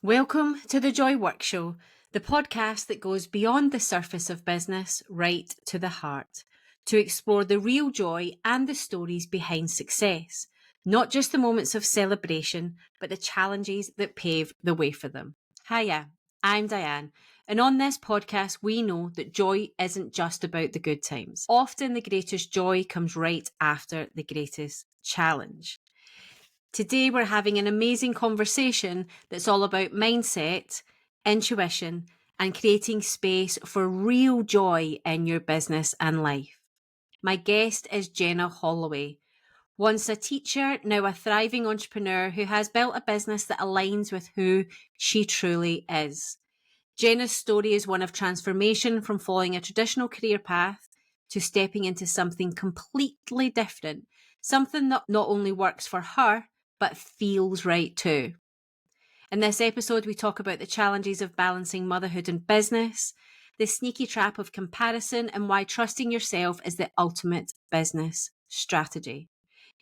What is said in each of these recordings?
Welcome to the Joy Work Show, the podcast that goes beyond the surface of business right to the heart, to explore the real joy and the stories behind success, not just the moments of celebration, but the challenges that pave the way for them. Hiya, I'm Diane, and on this podcast, we know that joy isn't just about the good times. Often the greatest joy comes right after the greatest challenge. Today, we're having an amazing conversation that's all about mindset, intuition, and creating space for real joy in your business and life. My guest is Jenna Holloway, once a teacher, now a thriving entrepreneur who has built a business that aligns with who she truly is. Jenna's story is one of transformation from following a traditional career path to stepping into something completely different, something that not only works for her, but feels right too. In this episode, we talk about the challenges of balancing motherhood and business, the sneaky trap of comparison, and why trusting yourself is the ultimate business strategy.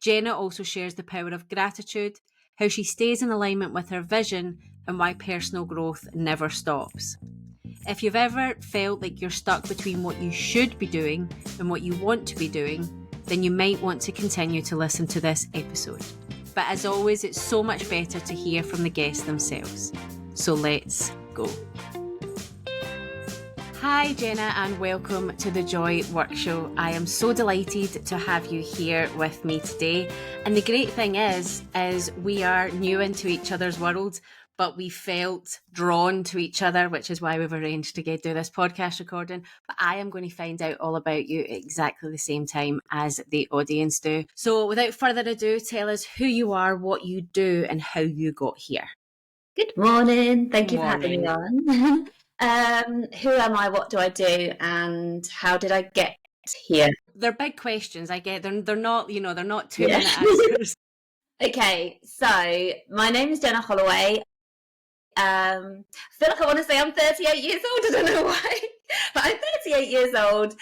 Jenna also shares the power of gratitude, how she stays in alignment with her vision, and why personal growth never stops. If you've ever felt like you're stuck between what you should be doing and what you want to be doing, then you might want to continue to listen to this episode. But as always, it's so much better to hear from the guests themselves. So let's go. Hi Jenna, and welcome to the Joy Work Show. I am so delighted to have you here with me today. And the great thing is we are new into each other's worlds, but we felt drawn to each other, which is why we've arranged to do this podcast recording. But I am going to find out all about you at exactly the same time as the audience do. So without further ado, tell us who you are, what you do, and how you got here. Good morning. Thank you for having me on. Who am I? What do I do? And how did I get here? They're big questions. I get they're not, they're not 2-minute answers. Okay, so my name is Jenna Holloway. I feel like I want to say I'm 38 years old. I don't know why, but I'm 38 years old.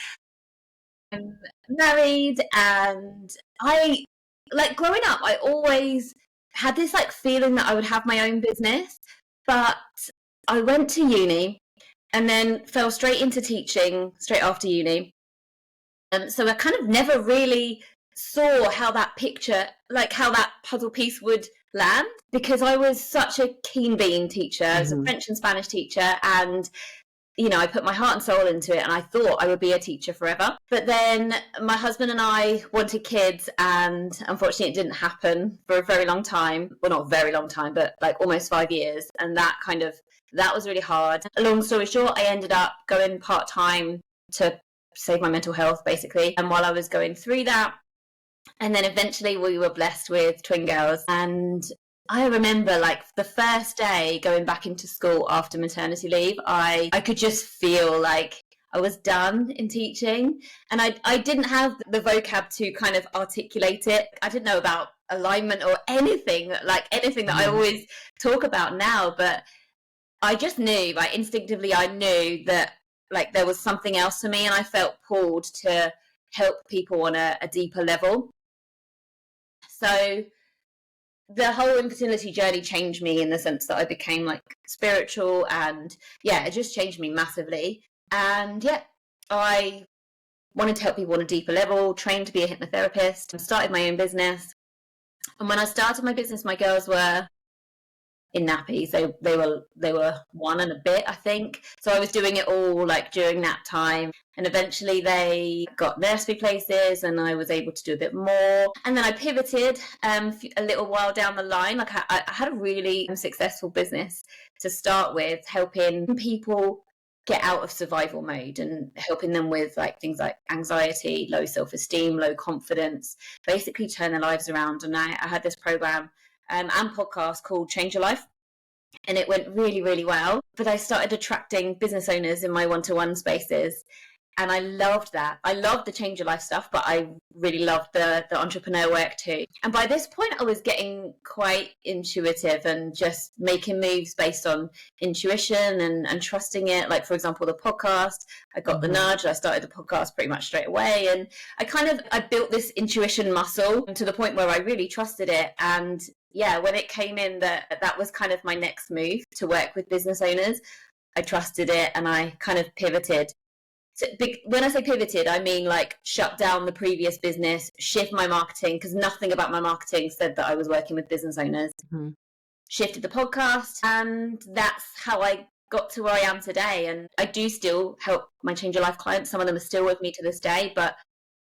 I'm married, and I growing up, I always had this feeling that I would have my own business, but I went to uni and then fell straight into teaching straight after uni. So I kind of never really saw how that picture, how that puzzle piece would land, because I was such a keen being teacher. I was a French and Spanish teacher, and I put my heart and soul into it, and I thought I would be a teacher forever. But then my husband and I wanted kids, and unfortunately it didn't happen for a very long time. Well, not a very long time, but almost 5 years. And that was really hard. Long story short, I ended up going part-time to save my mental health, basically. And while I was going through that, and then eventually we were blessed with twin girls. And I remember the first day going back into school after maternity leave, I could just feel like I was done in teaching. And I didn't have the vocab to kind of articulate it. I didn't know about alignment or anything that I always talk about now. But I just knew, instinctively, I knew that there was something else for me, and I felt pulled to help people on a deeper level. So the whole infertility journey changed me in the sense that I became spiritual, and it just changed me massively. And I wanted to help people on a deeper level, trained to be a hypnotherapist, started my own business. And when I started my business, my girls were in nappies. They were 1 and a bit, I think. So I was doing it all during that time. And eventually they got nursery places, and I was able to do a bit more. And then I pivoted a little while down the line. I had a really successful business to start with, helping people get out of survival mode and helping them with things like anxiety, low self-esteem, low confidence, basically turn their lives around. And I had this program and podcast called Change Your Life, and it went really, really well. But I started attracting business owners in my one-to-one spaces, and I loved that. I loved the Change Your Life stuff, but I really loved the entrepreneur work too. And by this point, I was getting quite intuitive and just making moves based on intuition and trusting it. For example, the podcast, I got the nudge. I started the podcast pretty much straight away. And I built this intuition muscle to the point where I really trusted it. And when it came in that was kind of my next move to work with business owners, I trusted it and I kind of pivoted. So, when I say pivoted, I mean like shut down the previous business, shift my marketing, because nothing about my marketing said that I was working with business owners. Mm-hmm. Shifted the podcast, and that's how I got to where I am today. And I do still help my Change Your Life clients. Some of them are still with me to this day, but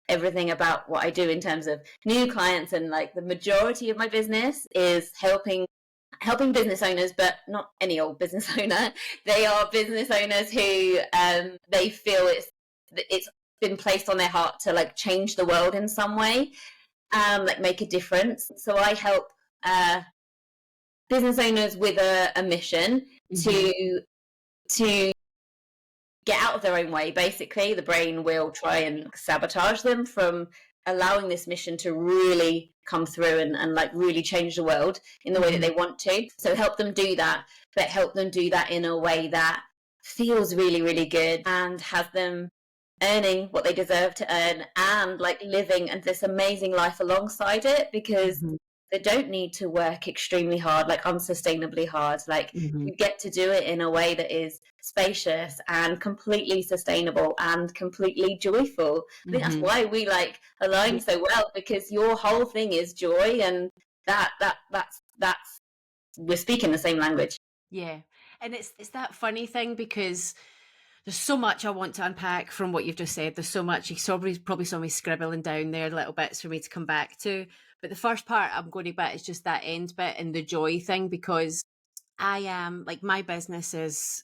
everything about what I do in terms of new clients and like the majority of my business is helping business owners, but not any old business owner. They are business owners who they feel it's been placed on their heart to like change the world in some way, like make a difference. So I help business owners with a mission to get out of their own way. Basically, the brain will try and sabotage them from allowing this mission to really come through and like really change the world in the way that they want to. So help them do that, but help them do that in a way that feels really, really good and has them earning what they deserve to earn and like living this amazing life alongside it, because they don't need to work extremely hard, like unsustainably hard. Like you get to do it in a way that is spacious and completely sustainable and completely joyful. I think that's why we like align so well, because your whole thing is joy, and that's we're speaking the same language. Yeah. And it's that funny thing, because there's so much I want to unpack from what you've just said. There's so much. You probably saw me scribbling down there little bits for me to come back to. But the first part I'm going to bit is just that end bit and the joy thing, because I am like, my business is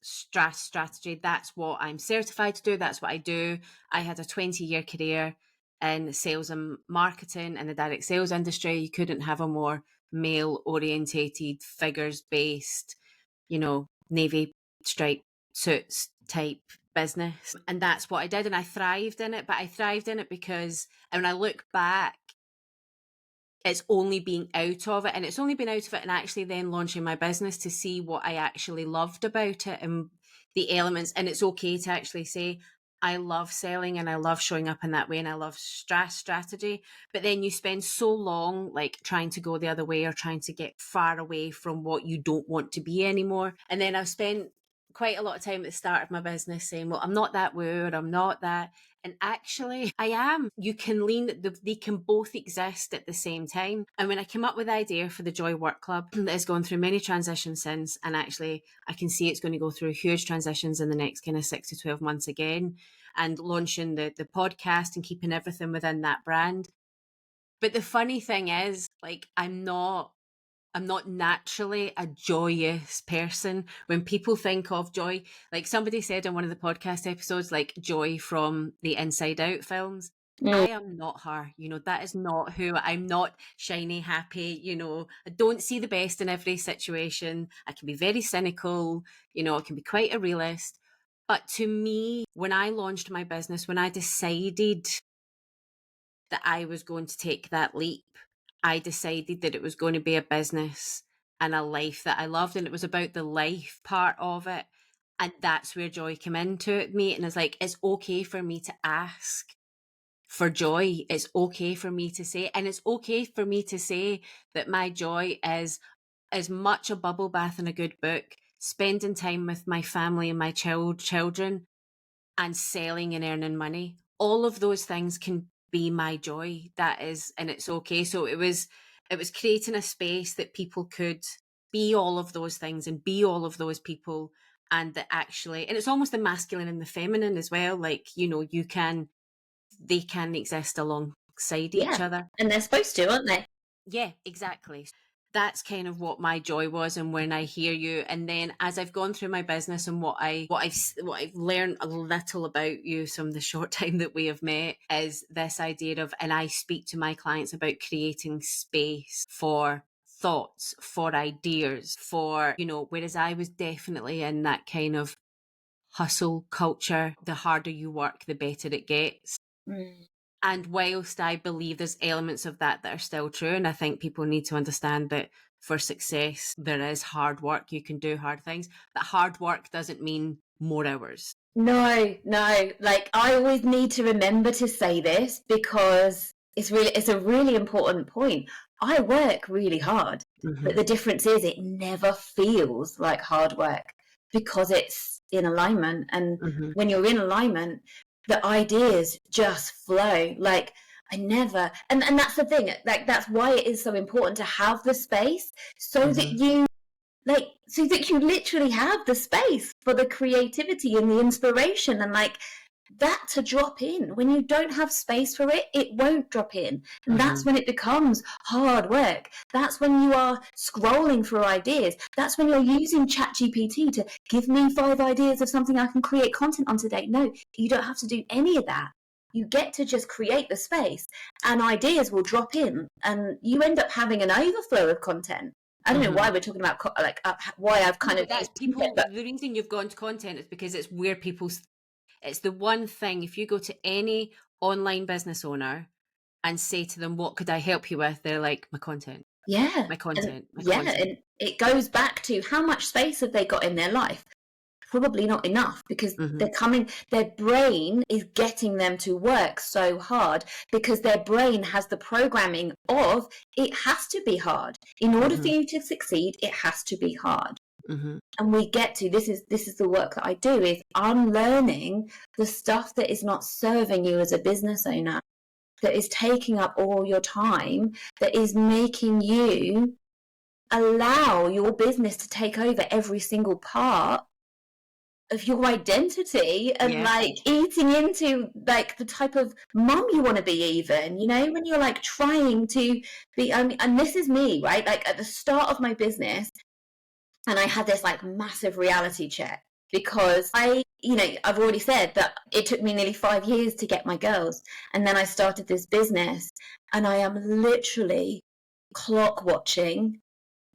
strategy. That's what I'm certified to do. That's what I do. I had a 20-year career in sales and marketing in the direct sales industry. You couldn't have a more male orientated, figures based, navy stripe suits type business. And that's what I did. And I thrived in it. But I thrived in it because, and when I look back, it's only being out of it. And it's only been out of it and actually then launching my business to see what I actually loved about it and the elements. And it's okay to actually say, I love selling and I love showing up in that way and I love strategy. But then you spend so long like trying to go the other way or trying to get far away from what you don't want to be anymore. And then I've spent quite a lot of time at the start of my business saying, well, I'm not that woo, or I'm not that. And actually, I am. You can they can both exist at the same time. And when I came up with the idea for the Joy Work Club, that has gone through many transitions since, and actually I can see it's going to go through huge transitions in the next kind of 6 to 12 months again, and launching the podcast and keeping everything within that brand. But the funny thing is, like, I'm not naturally a joyous person. When people think of joy, like somebody said in one of the podcast episodes, like joy from the Inside Out films. I am not her, that is not who I'm. Not shiny, happy, I don't see the best in every situation. I can be very cynical, I can be quite a realist. But to me, when I launched my business, when I decided that I was going to take that leap, I decided that it was going to be a business and a life that I loved. And it was about the life part of it. And that's where joy came into me. And it's like, it's okay for me to ask for joy. It's okay for me to say, and it's okay for me to say that my joy is as much a bubble bath and a good book, spending time with my family and my children, and selling and earning money. All of those things can be my joy. That is, and it's okay. So it was creating a space that people could be all of those things and be all of those people, and that actually, and it's almost the masculine and the feminine as well. Like, they can exist alongside each other. And they're supposed to, aren't they? Yeah, exactly. That's kind of what my joy was. And when I hear you, and then as I've gone through my business and what I've learned a little about you from the short time that we have met, is this idea of, and I speak to my clients about creating space for thoughts, for ideas, for, whereas I was definitely in that kind of hustle culture. The harder you work, the better it gets. And whilst I believe there's elements of that are still true, and I think people need to understand that for success, there is hard work. You can do hard things, but hard work doesn't mean more hours. No. Like, I always need to remember to say this because it's a really important point. I work really hard, but Mm-hmm. the difference is it never feels like hard work because it's in alignment. And Mm-hmm. when you're in alignment, the ideas just flow. Like I never, and that's the thing, like that's why it is so important to have the space so that Mm-hmm. so that you literally have the space for the creativity and the inspiration and like that to drop in. When you don't have space for it, it won't drop in. And Mm-hmm. that's when it becomes hard work. That's when you are scrolling for ideas. That's when you're using ChatGPT to give me 5 ideas of something I can create content on today. No, you don't have to do any of that. You get to just create the space and ideas will drop in and you end up having an overflow of content. I don't know Mm-hmm. why we're talking about why I've No, kind of but that's used it, people. but The reason you've gone to content is because it's where it's the one thing. If you go to any online business owner and say to them, "What could I help you with?" They're like, "My content, yeah, my and content, my yeah, content." and it goes back to how much space have they got in their life? Probably not enough because Mm-hmm. their brain is getting them to work so hard because their brain has the programming of it has to be hard. In order for Mm-hmm. you to succeed, it has to be hard. Mm-hmm. And we get to this is the work that I do is unlearning the stuff that is not serving you as a business owner, that is taking up all your time, that is making you allow your business to take over every single part of your identity and Yeah. like eating into like the type of mum you want to be, even, you know, when you're like trying to be, I mean, and this is me, right? Like at the start of my business, and I had this like massive reality check because I've already said that it took me nearly 5 years to get my girls. And then I started this business and I am literally clock watching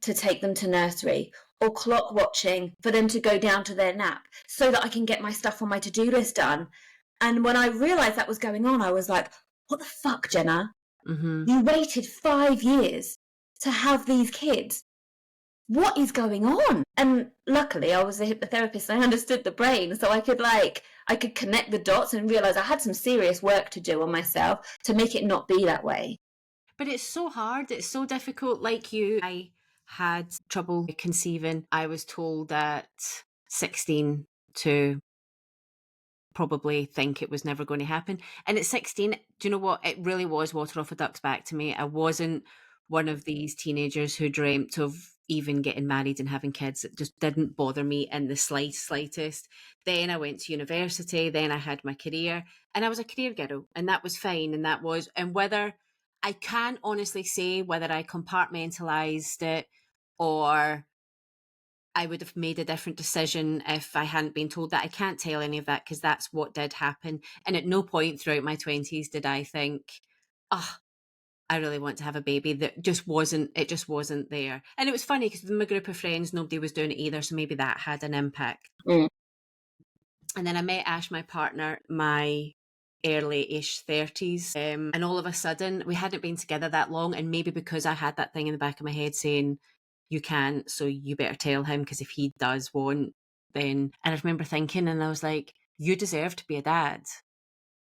to take them to nursery or clock watching for them to go down to their nap so that I can get my stuff on my to-do list done. And when I realized that was going on, I was like, what the fuck, Jenna? Mm-hmm. You waited 5 years to have these kids. What is going on? And luckily I was a hypnotherapist. I understood the brain. So I could connect the dots and realize I had some serious work to do on myself to make it not be that way. But it's so hard. It's so difficult. Like you, I had trouble conceiving. I was told at 16 to probably think it was never going to happen. And at 16, do you know what? It really was water off a duck's back to me. I wasn't one of these teenagers who dreamt of even getting married and having kids. It just didn't bother me in the slightest. Then I went to university, then I had my career, and I was a career girl, and that was fine. And whether I can't honestly say whether I compartmentalized it or I would have made a different decision if I hadn't been told that. I can't tell any of that because that's what did happen. And at no point throughout my 20s did I think, oh, I really want to have a baby. It just wasn't there. And it was funny because in my group of friends, nobody was doing it either. So maybe that had an impact. Mm. And then I met Ash, my partner, my early-ish 30s. And all of a sudden, we hadn't been together that long. And maybe because I had that thing in the back of my head saying, you can't, so you better tell him, because if he does want, then. And I remember thinking, and I was like, you deserve to be a dad.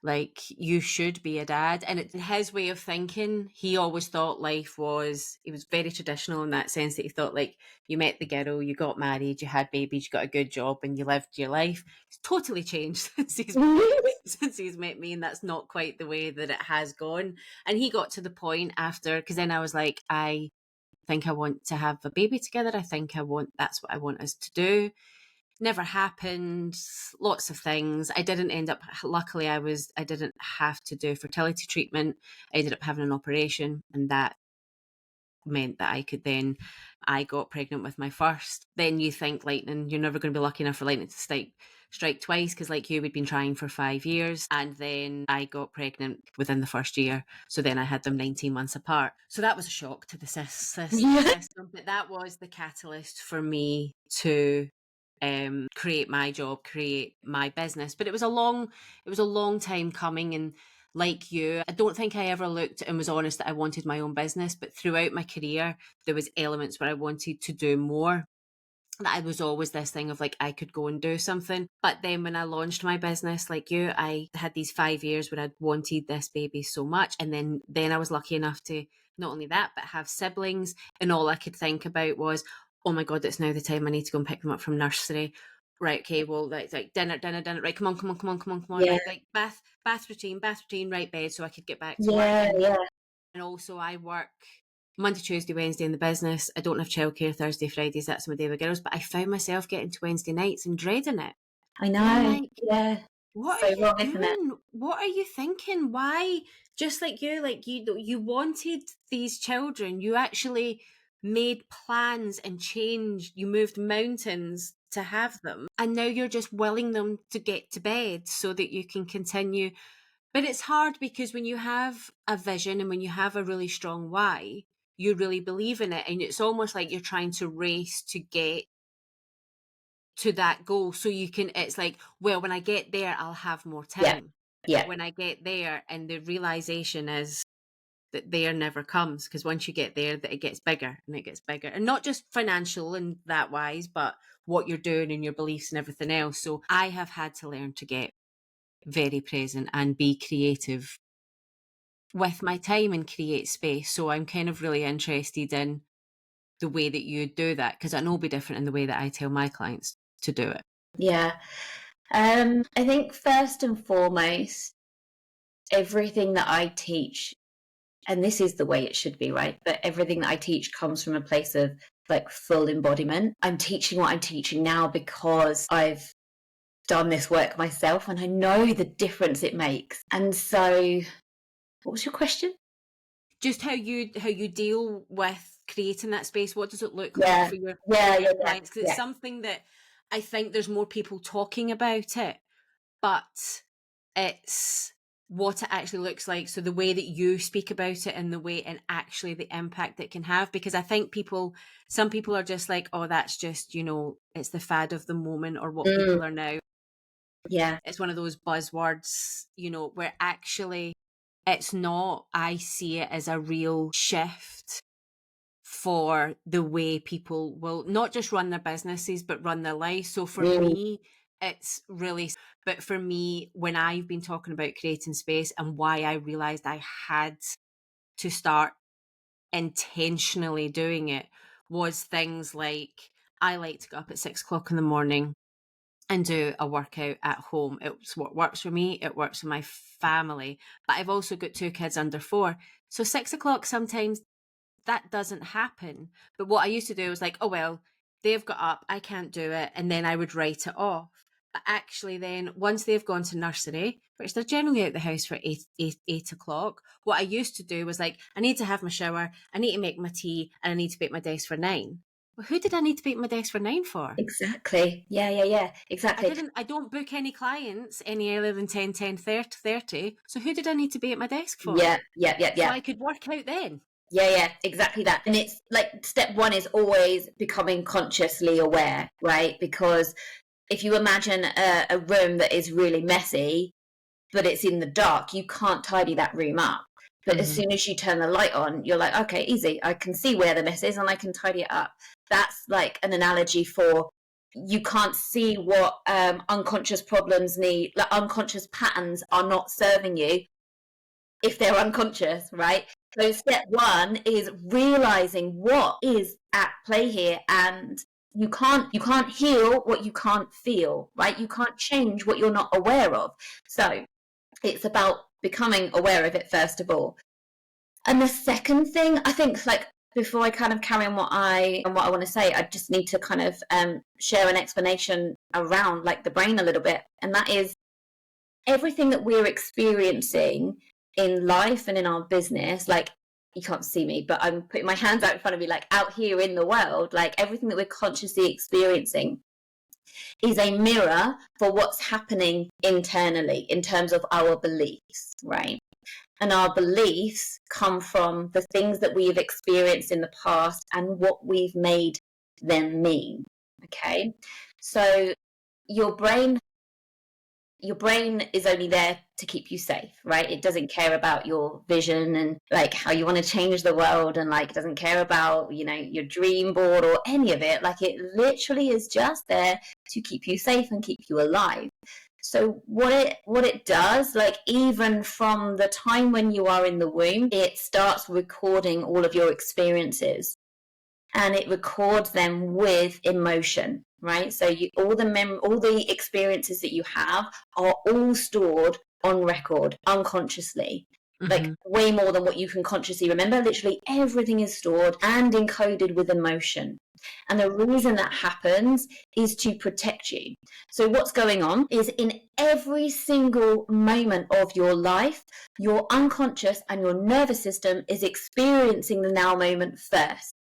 Like, you should be a dad. And his way of thinking, he always thought he was very traditional in that sense, that he thought, like, you met the girl, you got married, you had babies, you got a good job, and you lived your life. It's totally changed since he's met me, and that's not quite the way that it has gone. And he got to the point after, because then I was like, I think I want to have a baby together. That's what I want us to do. Never happened. Lots of things. I didn't end up, luckily I didn't have to do fertility treatment. I ended up having an operation, and that meant that I got pregnant with my first. Then you think lightning, you're never going to be lucky enough for lightning to strike twice, because like you, we'd been trying for 5 years, and then I got pregnant within the first year. So then I had them 19 months apart. So that was a shock to the system, but that was the catalyst for me to create my job, create my business. But it was a long time coming. And like you, I don't think I ever looked and was honest that I wanted my own business, but throughout my career, there was elements where I wanted to do more. That I was always this thing of like, I could go and do something. But then when I launched my business, like you, I had these 5 years where I'd wanted this baby so much. And then I was lucky enough to not only that, but have siblings. And all I could think about was, oh my God, it's now the time I need to go and pick them up from nursery. Right, okay, well, like dinner, right, come on, Yeah. like bath routine, right, bed, so I could get back to work. Yeah, yeah. And also I work Monday, Tuesday, Wednesday in the business. I don't have childcare Thursday, Fridays, that's my day with girls, but I found myself getting to Wednesday nights and dreading it. I know. And I'm like, yeah. what So are you wrong, isn't it? doing? What are you thinking? Why? Just like you wanted these children. You actually made plans and changed. You moved mountains to have them. And now you're just willing them to get to bed so that you can continue. But it's hard because when you have a vision and when you have a really strong why, you really believe in it. And it's almost like you're trying to race to get to that goal, so you can, it's like, well, when I get there I'll have more time. Yeah. When I get there, and the realization is that there never comes, because once you get there, that it gets bigger and it gets bigger, and not just financial and that wise, but what you're doing and your beliefs and everything else. So I have had to learn to get very present and be creative with my time and create space. So I'm kind of really interested in the way that you do that, because I know it'll be different in the way that I tell my clients to do it. Yeah. I think first and foremost, everything that I teach, and this is the way it should be, right? But everything that I teach comes from a place of like full embodiment. I'm teaching what I'm teaching now because I've done this work myself and I know the difference it makes. And so, what was your question? Just how you deal with creating that space. What does it look like for your clients? Because it's something that I think there's more people talking about it, but it's what it actually looks like. So the way that you speak about it, and the way, and actually the impact it can have, because I think some people are just like, oh, that's just, it's the fad of the moment, or what people are now. Yeah. It's one of those buzzwords, where actually it's not. I see it as a real shift for the way people will not just run their businesses, but run their life. So for me, it's really, but for me, when I've been talking about creating space, and why I realized I had to start intentionally doing it, was things like, I like to get up at 6 o'clock in the morning and do a workout at home. It's what works for me. It works for my family. But I've also got 2 kids under 4. So 6 o'clock, sometimes that doesn't happen. But what I used to do was like, oh, well, they've got up, I can't do it. And then I would write it off. But actually then, once they've gone to nursery, which they're generally out the house for 8 o'clock, what I used to do was like, I need to have my shower, I need to make my tea, and I need to be at my desk for 9. Well, who did I need to be at my desk for 9 for? Exactly. Yeah. Exactly. I don't book any clients any earlier than 10, 30. So who did I need to be at my desk for? Yeah. So I could work out then. Yeah, exactly that. And it's like step 1 is always becoming consciously aware, right? Because if you imagine a room that is really messy, but it's in the dark, you can't tidy that room up. But as soon as you turn the light on, you're like, okay, easy. I can see where the mess is and I can tidy it up. That's like an analogy for, you can't see what unconscious problems need, like unconscious patterns are not serving you if they're unconscious, right? So step 1 is realizing what is at play here, and you can't heal what you can't feel, right? You can't change what you're not aware of. So it's about becoming aware of it first of all. And the second thing, I think, like, before I kind of carry on what I want to say, I just need to kind of share an explanation around like the brain a little bit. And that is, everything that we're experiencing in life and in our business, like, you can't see me, but I'm putting my hands out in front of me, like out here in the world, like everything that we're consciously experiencing is a mirror for what's happening internally in terms of our beliefs, right? And our beliefs come from the things that we've experienced in the past and what we've made them mean, okay? So your brain is only there to keep you safe, right? It doesn't care about your vision and like how you want to change the world, and like it doesn't care about, your dream board or any of it. Like, it literally is just there to keep you safe and keep you alive. So what it does, like even from the time when you are in the womb, it starts recording all of your experiences, and it records them with emotion, right? So all the experiences that you have are all stored on record unconsciously. Like way more than what you can consciously remember. Literally everything is stored and encoded with emotion. And the reason that happens is to protect you. So what's going on is in every single moment of your life, your unconscious and your nervous system is experiencing the now moment first.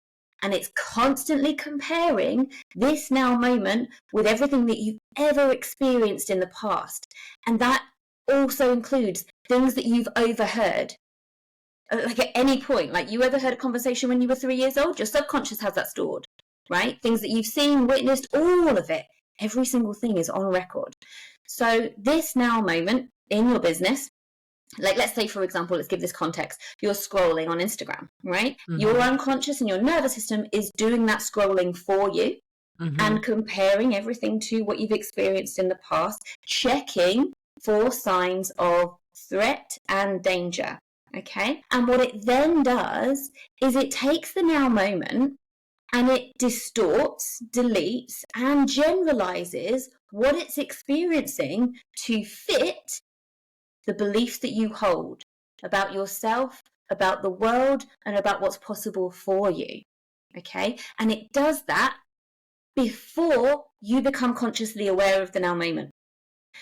And it's constantly comparing this now moment with everything that you've ever experienced in the past. And that also includes things that you've overheard. Like at any point, like you ever heard a conversation when you were 3 years old? Your subconscious has that stored, right? Things that you've seen, witnessed, all of it. Every single thing is on record. So this now moment in your business, like let's say, for example, let's give this context. You're scrolling on Instagram, right? Your unconscious and your nervous system is doing that scrolling for you and comparing everything to what you've experienced in the past, checking for signs of threat and danger. Okay. And what it then does is it takes the now moment and it distorts, deletes, and generalizes what it's experiencing to fit the beliefs that you hold about yourself, about the world, and about what's possible for you. Okay. And it does that before you become consciously aware of the now moment.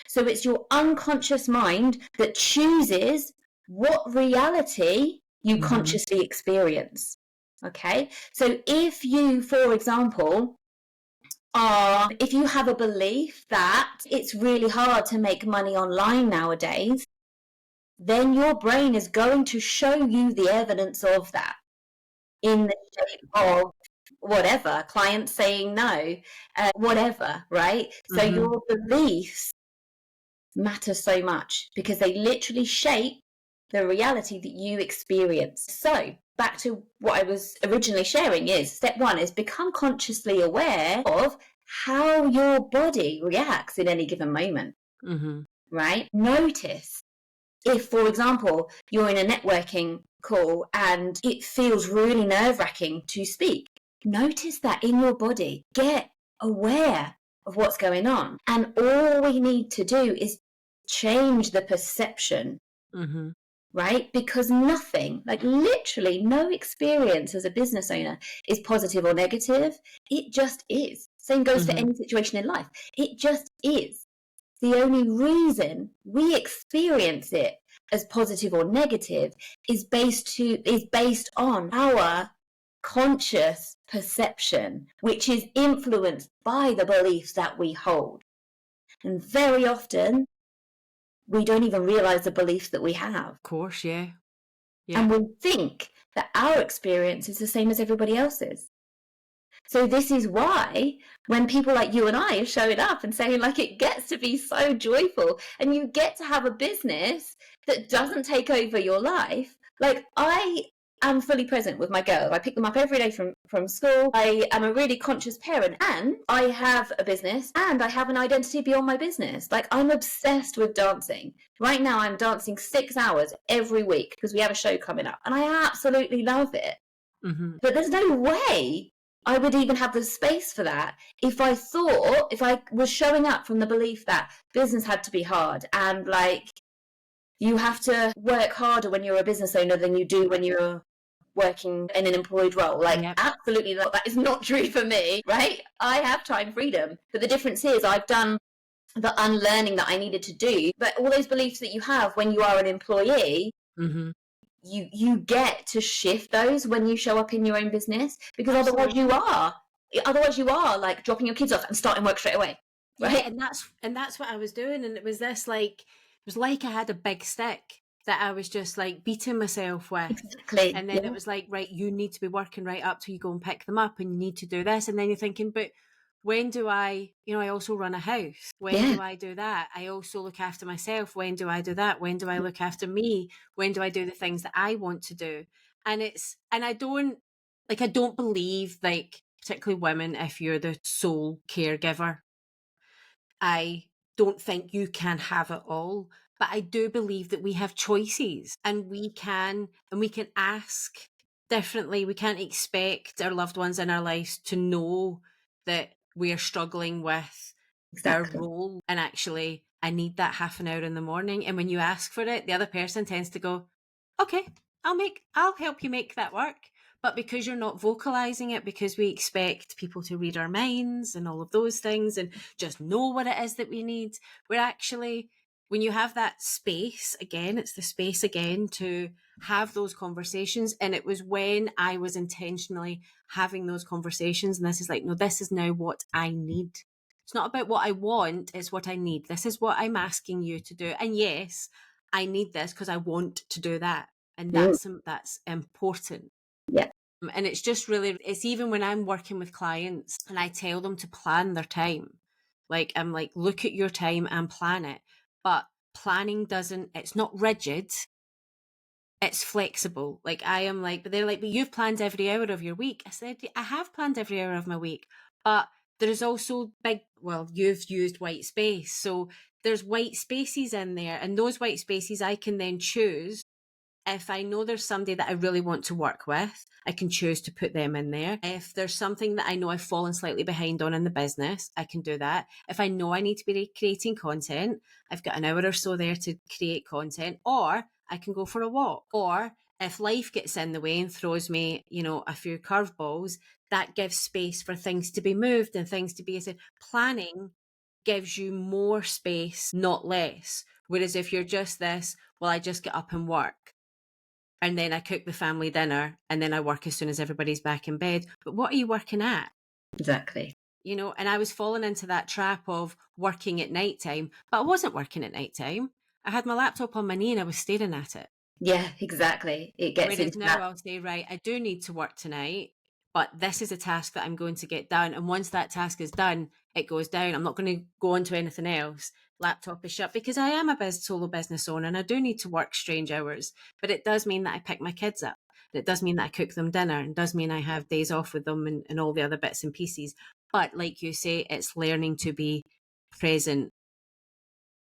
So it's your unconscious mind that chooses what reality you consciously experience. Okay. So if you, for example, if you have a belief that it's really hard to make money online nowadays, then your brain is going to show you the evidence of that in the shape of whatever, clients saying no, whatever, right? So your beliefs matter so much because they literally shape the reality that you experience. So back to what I was originally sharing is step one is become consciously aware of how your body reacts in any given moment, right? Notice if, for example, you're in a networking call and it feels really nerve-wracking to speak, notice that in your body. Get aware of what's going on. And all we need to do is change the perception, right? Because nothing, like literally no experience as a business owner is positive or negative. It just is. Same goes for any situation in life. It just is. The only reason we experience it as positive or negative is based on our conscious perception, which is influenced by the beliefs that we hold. And very often, we don't even realize the beliefs that we have. Of course, yeah. And we think that our experience is the same as everybody else's. So this is why when people like you and I are showing up and saying like it gets to be so joyful and you get to have a business that doesn't take over your life. Like I am fully present with my girls. I pick them up every day from school. I am a really conscious parent and I have a business and I have an identity beyond my business. Like I'm obsessed with dancing. Right now I'm dancing 6 hours every week because we have a show coming up and I absolutely love it. But there's no way I would even have the space for that if I was showing up from the belief that business had to be hard and like you have to work harder when you're a business owner than you do when you're working in an employed role. Like absolutely that is not true for me, right? I have time freedom. But the difference is I've done the unlearning that I needed to do. But all those beliefs that you have when you are an employee, you get to shift those when you show up in your own business because otherwise you are like dropping your kids off and starting work straight away, right? Yeah, and that's what I was doing, and it was like I had a big stick that I was just like beating myself with. Exactly. And then it was like, right, you need to be working right up till you go and pick them up, and you need to do this. And then you're thinking, but when do I also run a house? When do I do that? I also look after myself. When do I do that? When do I look after me? When do I do the things that I want to do? And I don't believe, like, particularly women, if you're the sole caregiver, I don't think you can have it all, but I do believe that we have choices, and we can ask differently. We can't expect our loved ones in our lives to know that we are struggling with our Exactly. role, and actually I need that half an hour in the morning. And when you ask for it, the other person tends to go, okay, I'll help you make that work. But because you're not vocalizing it, because we expect people to read our minds and all of those things and just know what it is that we need, we're actually, when you have that space again, it's the space again to have those conversations. And it was when I was intentionally having those conversations, and this is like, no, this is now what I need. It's not about what I want, it's what I need. This is what I'm asking you to do. And yes, I need this because I want to do that. And that's important. Yeah. And it's just really, it's even when I'm working with clients and I tell them to plan their time. Like, I'm like, look at your time and plan it. But planning it's not rigid, it's flexible. Like, I am like, but they're like, but you've planned every hour of your week. I said, I have planned every hour of my week, but there's also you've used white space. So there's white spaces in there, and those white spaces I can then choose. If I know there's somebody that I really want to work with, I can choose to put them in there. If there's something that I know I've fallen slightly behind on in the business, I can do that. If I know I need to be creating content, I've got an hour or so there to create content, or I can go for a walk. Or if life gets in the way and throws me, a few curveballs, that gives space for things to be moved and things to be planning gives you more space, not less. Whereas if you're just this, well, I just get up and work, and then I cook the family dinner, and then I work as soon as everybody's back in bed. But what are you working at? Exactly. And I was falling into that trap of working at nighttime, but I wasn't working at nighttime. I had my laptop on my knee and I was staring at it. Yeah, exactly. It gets Whereas into now that. I'll say, right, I do need to work tonight, but this is a task that I'm going to get done. And once that task is done, it goes down. I'm not going to go on to anything else. Laptop is shut, because I am a solo business owner and I do need to work strange hours. But it does mean that I pick my kids up. It does mean that I cook them dinner, and does mean I have days off with them, and all the other bits and pieces. But like you say, it's learning to be present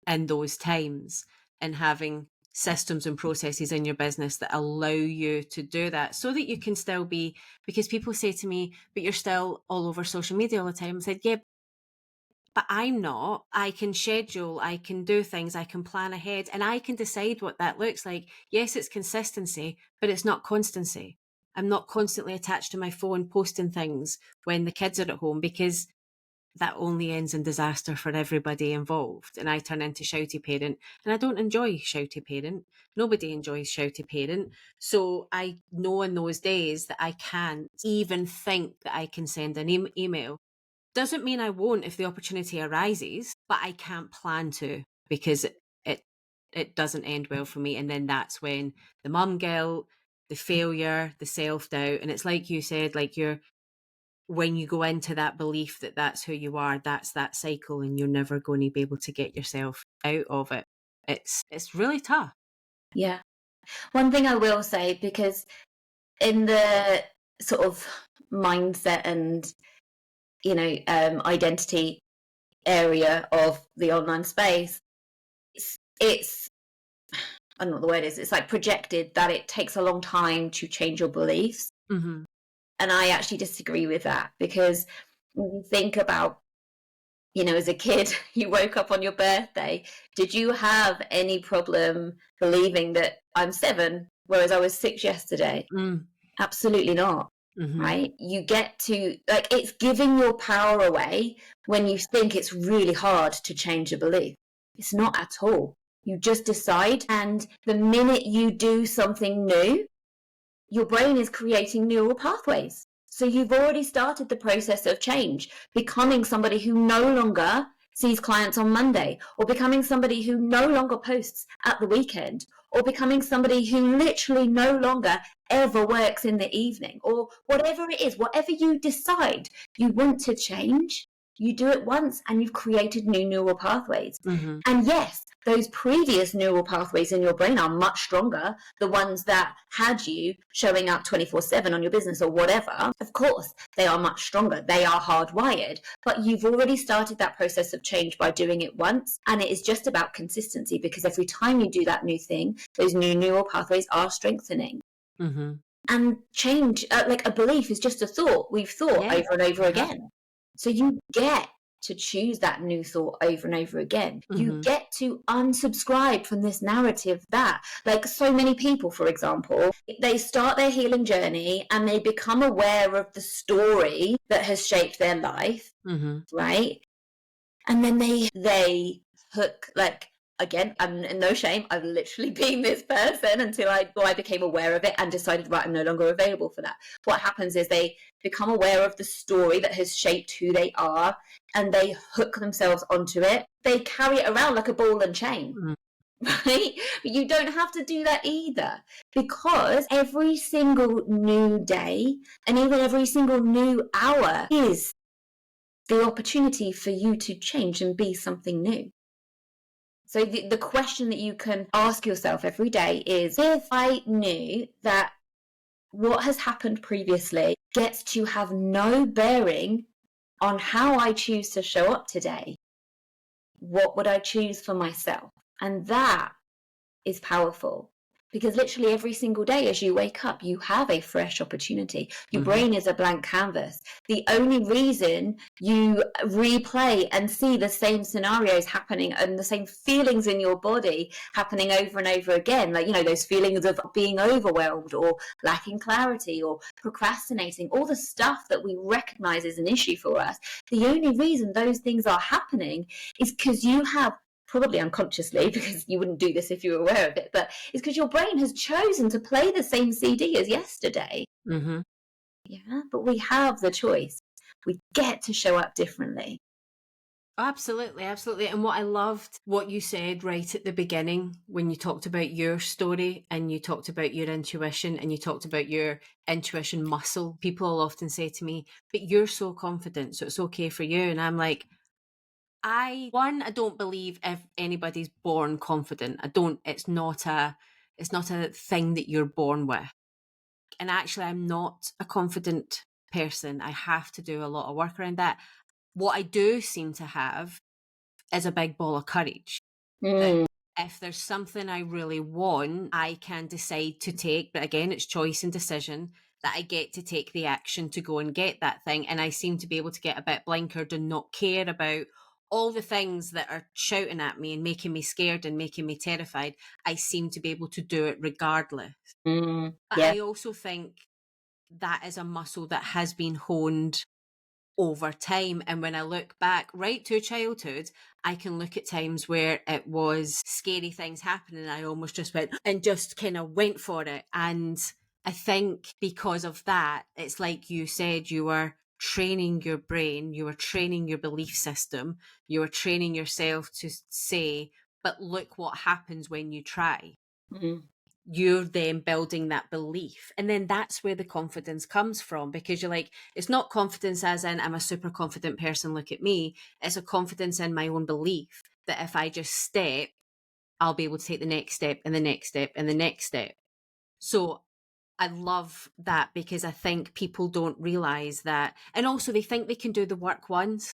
in those times and having systems and processes in your business that allow you to do that, so that you can still be, because people say to me, but you're still all over social media all the time. I said, yeah, but I'm not. I can schedule, I can do things, I can plan ahead, and I can decide what that looks like. Yes, it's consistency, but it's not constancy. I'm not constantly attached to my phone posting things when the kids are at home, because that only ends in disaster for everybody involved. And I turn into shouty parent, and I don't enjoy shouty parent. Nobody enjoys shouty parent. So I know in those days that I can't even think that I can send an email. Doesn't mean I won't if the opportunity arises, but I can't plan to, because it doesn't end well for me. And then that's when the mum guilt, the failure, the self-doubt, and it's like you said, like when you go into that belief that that's who you are, that's that cycle, and you're never going to be able to get yourself out of it. It's really tough. Yeah. One thing I will say, because in the sort of mindset and, identity area of the online space, it's I don't know what the word is. It's like projected that it takes a long time to change your beliefs. Mm-hmm. And I actually disagree with that, because when you think about, as a kid, you woke up on your birthday. Did you have any problem believing that I'm 7, whereas I was 6 yesterday? Absolutely not. Mm-hmm. Right? You get to, it's giving your power away when you think it's really hard to change a belief. It's not at all. You just decide, and the minute you do something new, your brain is creating neural pathways. So you've already started the process of change, becoming somebody who no longer sees clients on Monday, or becoming somebody who no longer posts at the weekend, or becoming somebody who literally no longer ever works in the evening, or whatever it is, whatever you decide you want to change, you do it once and you've created new neural pathways. Mm-hmm. And yes, those previous neural pathways in your brain are much stronger, the ones that had you showing up 24/7 on your business or whatever. Of course, they are much stronger. They are hardwired, but you've already started that process of change by doing it once. And it is just about consistency, because every time you do that new thing, those new neural pathways are strengthening. Mm-hmm. And change, like a belief, is just a thought we've thought over and over again. So you get to choose that new thought over and over again. You get to unsubscribe from this narrative that, like so many people, for example, they start their healing journey and they become aware of the story that has shaped their life, right? And then they hook, like, again, I'm in no shame, I've literally been this person until I became aware of it and decided, right, I'm no longer available for that. What happens is they become aware of the story that has shaped who they are, and they hook themselves onto it. They carry it around like a ball and chain. Right? But you don't have to do that either, because every single new day and even every single new hour is the opportunity for you to change and be something new. So the question that you can ask yourself every day is, if I knew that what has happened previously gets to have no bearing on how I choose to show up today, what would I choose for myself? And that is powerful, because literally every single day as you wake up, you have a fresh opportunity. Your brain is a blank canvas. The only reason you replay and see the same scenarios happening and the same feelings in your body happening over and over again, like, you know, those feelings of being overwhelmed or lacking clarity or procrastinating, all the stuff that we recognize as an issue for us, the only reason those things are happening is because you have, probably unconsciously, because you wouldn't do this if you were aware of it, but it's because your brain has chosen to play the same CD as yesterday. Yeah, but we have the choice. We get to show up differently. Absolutely, absolutely. And what I loved, what you said right at the beginning when you talked about your story and you talked about your intuition and you talked about your intuition muscle. People will often say to me, but you're so confident, so it's okay for you. And I'm like, I don't believe if anybody's born confident. It's not a thing that you're born with. And actually, I'm not a confident person. I have to do a lot of work around that. What I do seem to have is a big ball of courage. That if there's something I really want, I can decide to take, but again, it's choice and decision, that I get to take the action to go and get that thing. And I seem to be able to get a bit blinkered and not care about all the things that are shouting at me and making me scared and making me terrified. I seem to be able to do it regardless. But I also think that is a muscle that has been honed over time. And when I look back right to childhood, I can look at times where it was scary things happening and I almost just went and just kind of went for it. And I think because of that, it's like you said, you were training your brain, you were training your belief system, you were training yourself to say, but look what happens when you try. You're then building that belief. And then that's where the confidence comes from, because you're like, it's not confidence as in I'm a super confident person, look at me. It's a confidence in my own belief that if I just step, I'll be able to take the next step and the next step and the next step. So I love that, because I think people don't realize that. And also they think they can do the work once.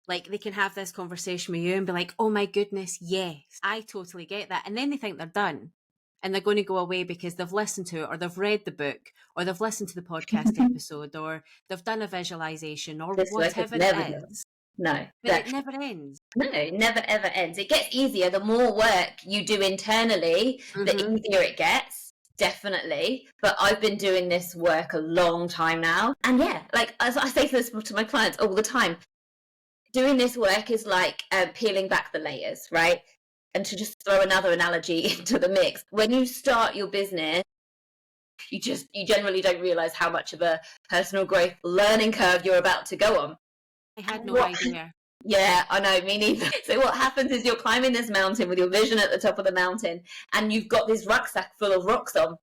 Like they can have this conversation with you and be like, oh my goodness, yes, I totally get that. And then they think they're done. And they're going to go away because they've listened to it, or they've read the book, or they've listened to the podcast episode, or they've done a visualization, or whatever it is. No. But it never ends. No, it never ever ends. It gets easier. The more work you do internally, the easier it gets. Definitely. But I've been doing this work a long time now. And yeah, like as I say this to my clients all the time, doing this work is like peeling back the layers, right? And to just throw another analogy into the mix, when you start your business, you generally don't realize how much of a personal growth learning curve you're about to go on. I had no idea. Yeah, I know, me neither. So what happens is you're climbing this mountain with your vision at the top of the mountain, and you've got this rucksack full of rocks on.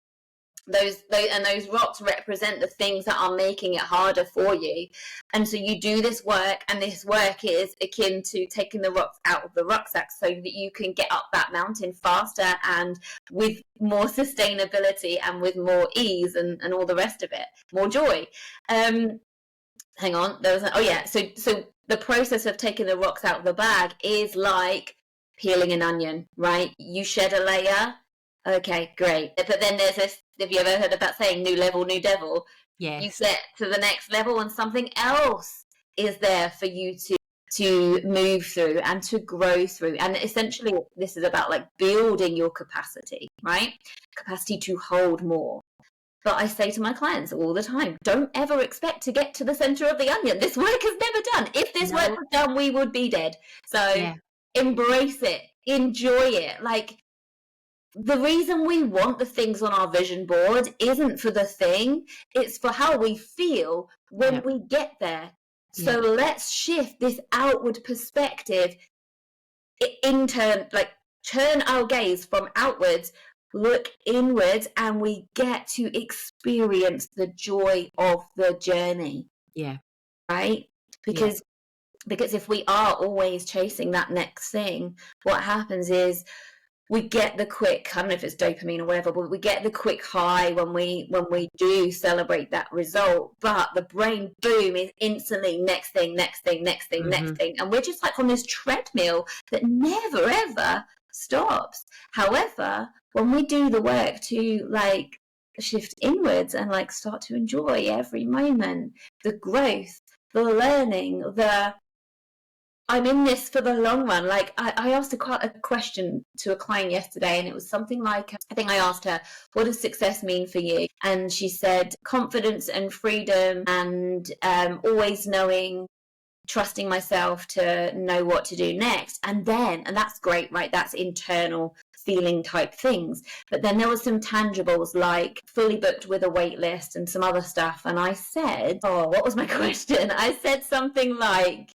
those rocks represent the things that are making it harder for you. And so you do this work, and this work is akin to taking the rocks out of the rucksack so that you can get up that mountain faster and with more sustainability and with more ease and all the rest of it, more joy. Hang on, so the process of taking the rocks out of the bag is like peeling an onion, right? You shed a layer. Okay, great. But then there's this, have you ever heard of that saying, new level, new devil? Yes. You get to the next level and something else is there for you to move through and to grow through. And essentially this is about like building your capacity, right? Capacity to hold more. But I say to my clients all the time, don't ever expect to get to the center of the onion. This work is never done. If this work was done, we would be dead. So embrace it, enjoy it. Like, the reason we want the things on our vision board isn't for the thing, it's for how we feel when we get there. So let's shift this outward perspective, turn our gaze from outwards, look inwards, and we get to experience the joy of the journey. Yeah. Right? Because if we are always chasing that next thing, what happens is we get the quick, I don't know if it's dopamine or whatever, but we get the quick high when we do celebrate that result. But the brain, boom, is instantly next thing, next thing, next thing, next thing. And we're just like on this treadmill that never, ever stops. However, when we do the work to like shift inwards and like start to enjoy every moment, the growth, the learning, I'm in this for the long run. Like I asked a question to a client yesterday, and it was something like, I think I asked her, what does success mean for you? And she said confidence and freedom and always knowing, trusting myself to know what to do next. And that's great, right? That's internal feeling type things. But then there was some tangibles like fully booked with a wait list and some other stuff. And I said, what was my question? I said something like,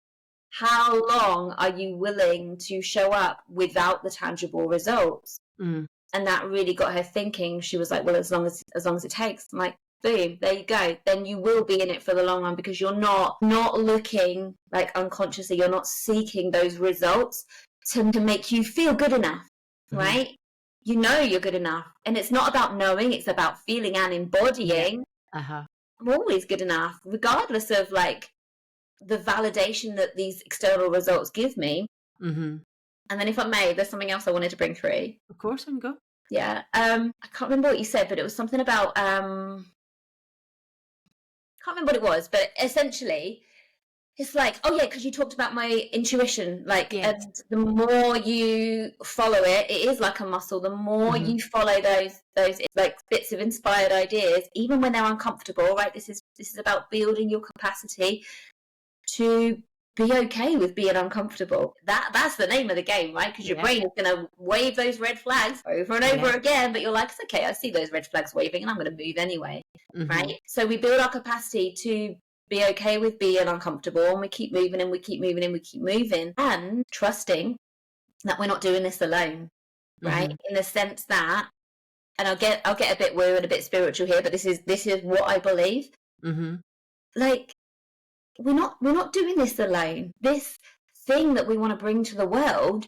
how long are you willing to show up without the tangible results? And that really got her thinking. She was like, well, as long as it takes. I'm like, boom, there you go. Then you will be in it for the long run, because you're not looking, like unconsciously, you're not seeking those results to make you feel good enough, right? You know you're good enough. And it's not about knowing, it's about feeling and embodying. I'm always good enough, regardless of like the validation that these external results give me. And then if I may, there's something else I wanted to bring through. Of course, I can go. Yeah. I can't remember what you said, but it was something about can't remember what it was, but essentially it's like, because you talked about my intuition, like, and the more you follow it is like a muscle. The more you follow those like bits of inspired ideas, even when they're uncomfortable, right? This is about building your capacity to be okay with being uncomfortable. That's the name of the game, right? Because your brain is going to wave those red flags over and over again, but you're like, it's okay, I see those red flags waving and I'm going to move anyway, right? So we build our capacity to be okay with being uncomfortable, and we keep moving and we keep moving and we keep moving, and trusting that we're not doing this alone, right? In the sense that, and I'll get a bit woo and a bit spiritual here, but this is what I believe. Like, we're not doing this alone. This thing that we want to bring to the world,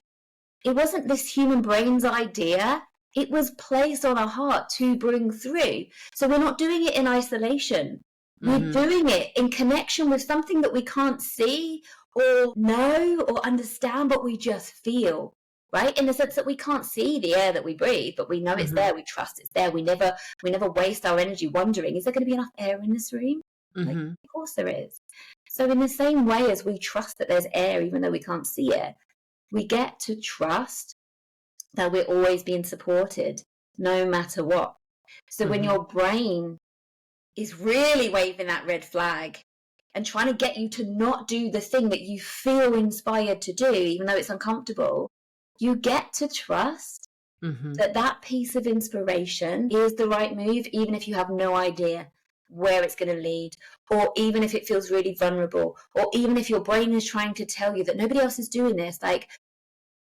it wasn't this human brain's idea. It was placed on our heart to bring through. So we're not doing it in isolation. We're doing it in connection with something that we can't see or know or understand, but we just feel, right? In the sense that we can't see the air that we breathe, but we know it's there. We trust it's there. We never waste our energy wondering, is there going to be enough air in this room? Like, of course there is. So in the same way as we trust that there's air, even though we can't see it, we get to trust that we're always being supported, no matter what. So when your brain is really waving that red flag and trying to get you to not do the thing that you feel inspired to do, even though it's uncomfortable, you get to trust that piece of inspiration is the right move, even if you have no idea where it's going to lead, or even if it feels really vulnerable, or even if your brain is trying to tell you that nobody else is doing this, like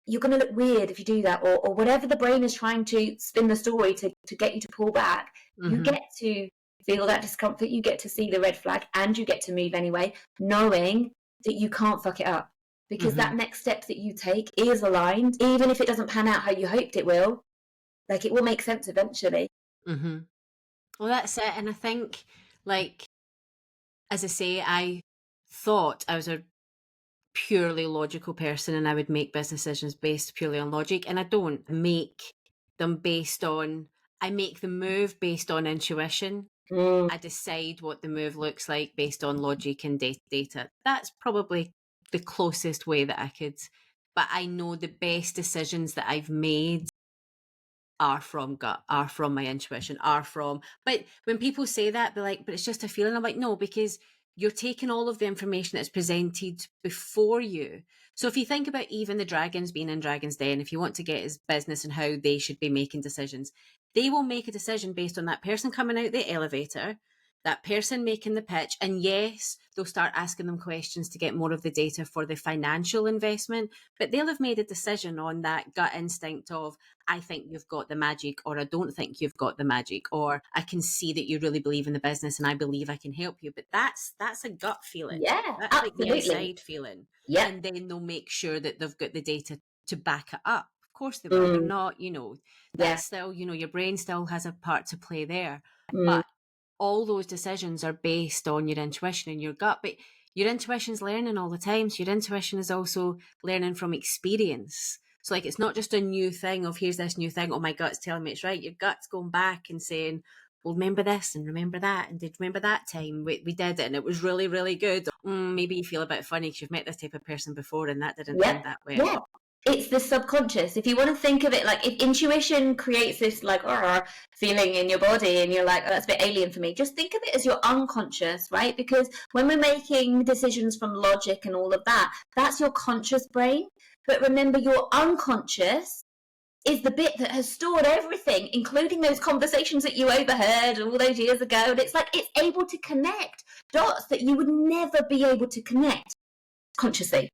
you're going to look weird if you do that, or whatever the brain is trying to spin the story to get you to pull back. You Mm-hmm. get to feel that discomfort, you get to see the red flag, and you get to move anyway, knowing that you can't fuck it up. Because that next step that you take is aligned, even if it doesn't pan out how you hoped it will, like it will make sense eventually. Mm-hmm. Well, that's it. And I think, like, as I say, I thought I was a purely logical person and I would make business decisions based purely on logic. And I don't make them based on, I make the move based on intuition. I decide what the move looks like based on logic and data. That's probably the closest way that I could, but I know the best decisions that I've made are from gut, are from my intuition, are from. But when people say that, they're like, but it's just a feeling. I'm like, no, because you're taking all of the information that's presented before you. So if you think about even the dragons being in Dragon's Den, if you want to get his business and how they should be making decisions, they will make a decision based on that person coming out the elevator, that person making the pitch. And yes, they'll start asking them questions to get more of the data for the financial investment, but they'll have made a decision on that gut instinct of, I think you've got the magic, or I don't think you've got the magic, or I can see that you really believe in the business and I believe I can help you. But that's a gut feeling. Yeah, That's like the absolutely. inside feeling. Yeah. And then they'll make sure that they've got the data to back it up. Of course they will. They're not, that's still, your brain still has a part to play there. But all those decisions are based on your intuition and your gut. But your intuition's learning all the time. So your intuition is also learning from experience. So like, it's not just a new thing of here's this new thing. Oh, my gut's telling me it's right. Your gut's going back and saying, well, remember this and remember that. And did remember that time we did it and it was really, really good. Maybe you feel a bit funny because you've met this type of person before and that didn't end that well. Yeah. It's the subconscious. If you want to think of it like, if intuition creates this like feeling in your body and you're like, oh, that's a bit alien for me, just think of it as your unconscious, right? Because when we're making decisions from logic and all of that, that's your conscious brain. But remember, your unconscious is the bit that has stored everything, including those conversations that you overheard all those years ago. And it's like, it's able to connect dots that you would never be able to connect consciously.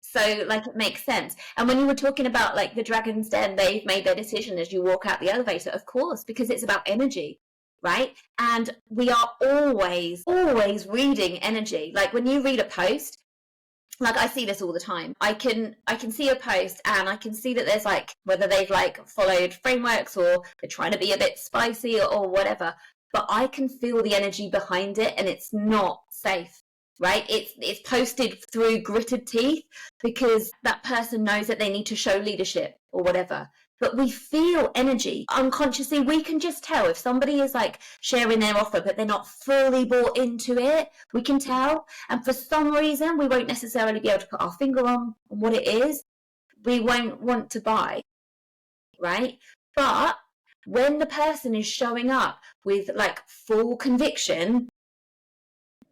So, like, it makes sense. And when you were talking about, like, the Dragon's Den, they've made their decision as you walk out the elevator, of course, because it's about energy, right? And we are always, always reading energy. Like, when you read a post, like, I see this all the time. I can see a post and I can see that there's, like, whether they've, like, followed frameworks or they're trying to be a bit spicy or whatever, but I can feel the energy behind it and it's not safe. Right? It's posted through gritted teeth because that person knows that they need to show leadership or whatever. But we feel energy unconsciously. We can just tell if somebody is like sharing their offer, but they're not fully bought into it. We can tell. And for some reason, we won't necessarily be able to put our finger on what it is. We won't want to buy. Right? But when the person is showing up with like full conviction,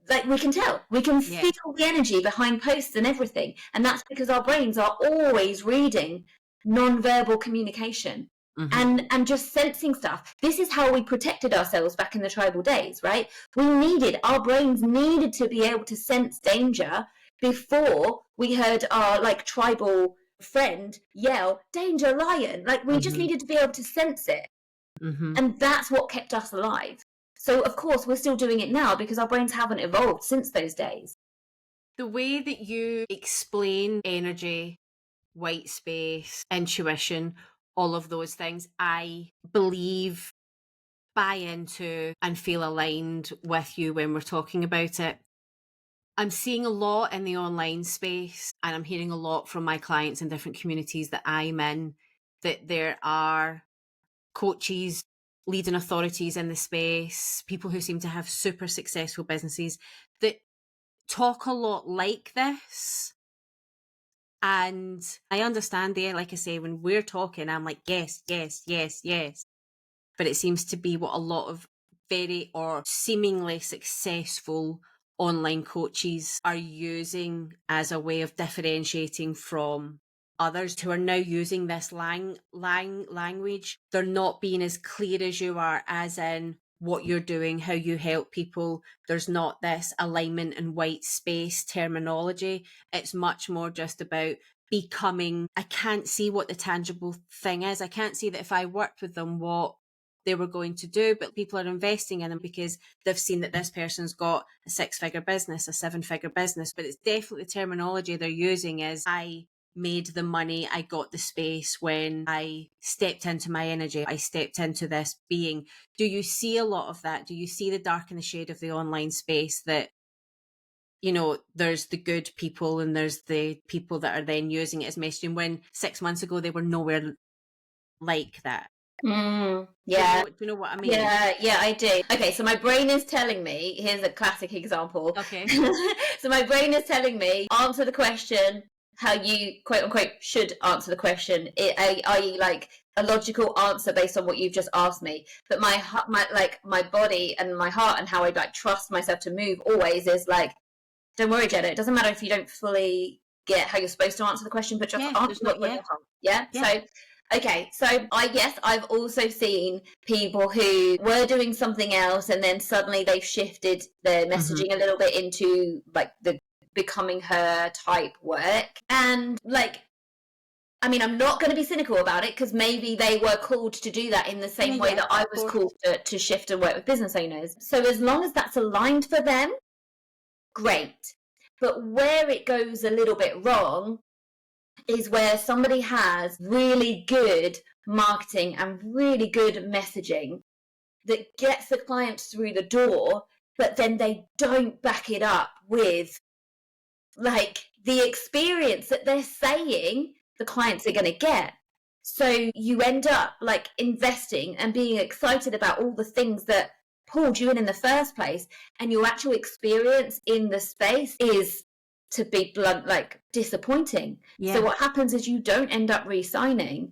like we can tell, we can feel the energy behind posts and everything. And that's because our brains are always reading non-verbal communication and just sensing stuff. This is how we protected ourselves back in the tribal days, right? Our brains needed to be able to sense danger before we heard our like tribal friend yell, danger, lion. Like we just needed to be able to sense it. And that's what kept us alive. So, of course, we're still doing it now because our brains haven't evolved since those days. The way that you explain energy, white space, intuition, all of those things, I believe, buy into, and feel aligned with you when we're talking about it. I'm seeing a lot in the online space, and I'm hearing a lot from my clients in different communities that I'm in, that there are coaches, leading authorities in the space, people who seem to have super successful businesses that talk a lot like this. And I understand there, like I say, when we're talking, I'm like, yes, yes, yes, yes. But it seems to be what a lot of very or seemingly successful online coaches are using as a way of differentiating from others who are now using this language. They're not being as clear as you are, as in what you're doing, how you help people. There's not this alignment and white space terminology. It's much more just about becoming. I can't see what the tangible thing is. I can't see that if I worked with them, what they were going to do, but people are investing in them because they've seen that this person's got a 6-figure business, a 7-figure business. But it's definitely the terminology they're using is, I made the money, I got the space when I stepped into my energy, I stepped into this being. Do you see a lot of that? Do you see the dark and the shade of the online space, that, you know, there's the good people and there's the people that are then using it as messaging, when 6 months ago they were nowhere like that? Yeah. Do you know what I mean? Yeah, I do. Okay, so my brain is telling me, here's a classic example. Okay. So my brain is telling me, answer the question how you, quote unquote, should answer the question, i.e. like a logical answer based on what you've just asked me. But my body and my heart and how I like trust myself to move always is like, don't worry, Jenna, it doesn't matter if you don't fully get how you're supposed to answer the question, but just answer what's on your tongue. Yeah? So okay, so I've also seen people who were doing something else and then suddenly they've shifted their messaging a little bit into like the becoming her type work. And like, I mean, I'm not going to be cynical about it, because maybe they were called to do that in the same way that I was called to shift and work with business owners. So as long as that's aligned for them, great. But where it goes a little bit wrong is where somebody has really good marketing and really good messaging that gets the clients through the door, but then they don't back it up with like the experience that they're saying the clients are going to get. So you end up like investing and being excited about all the things that pulled you in the first place, and your actual experience in the space is, to be blunt, like disappointing. So what happens is you don't end up re-signing.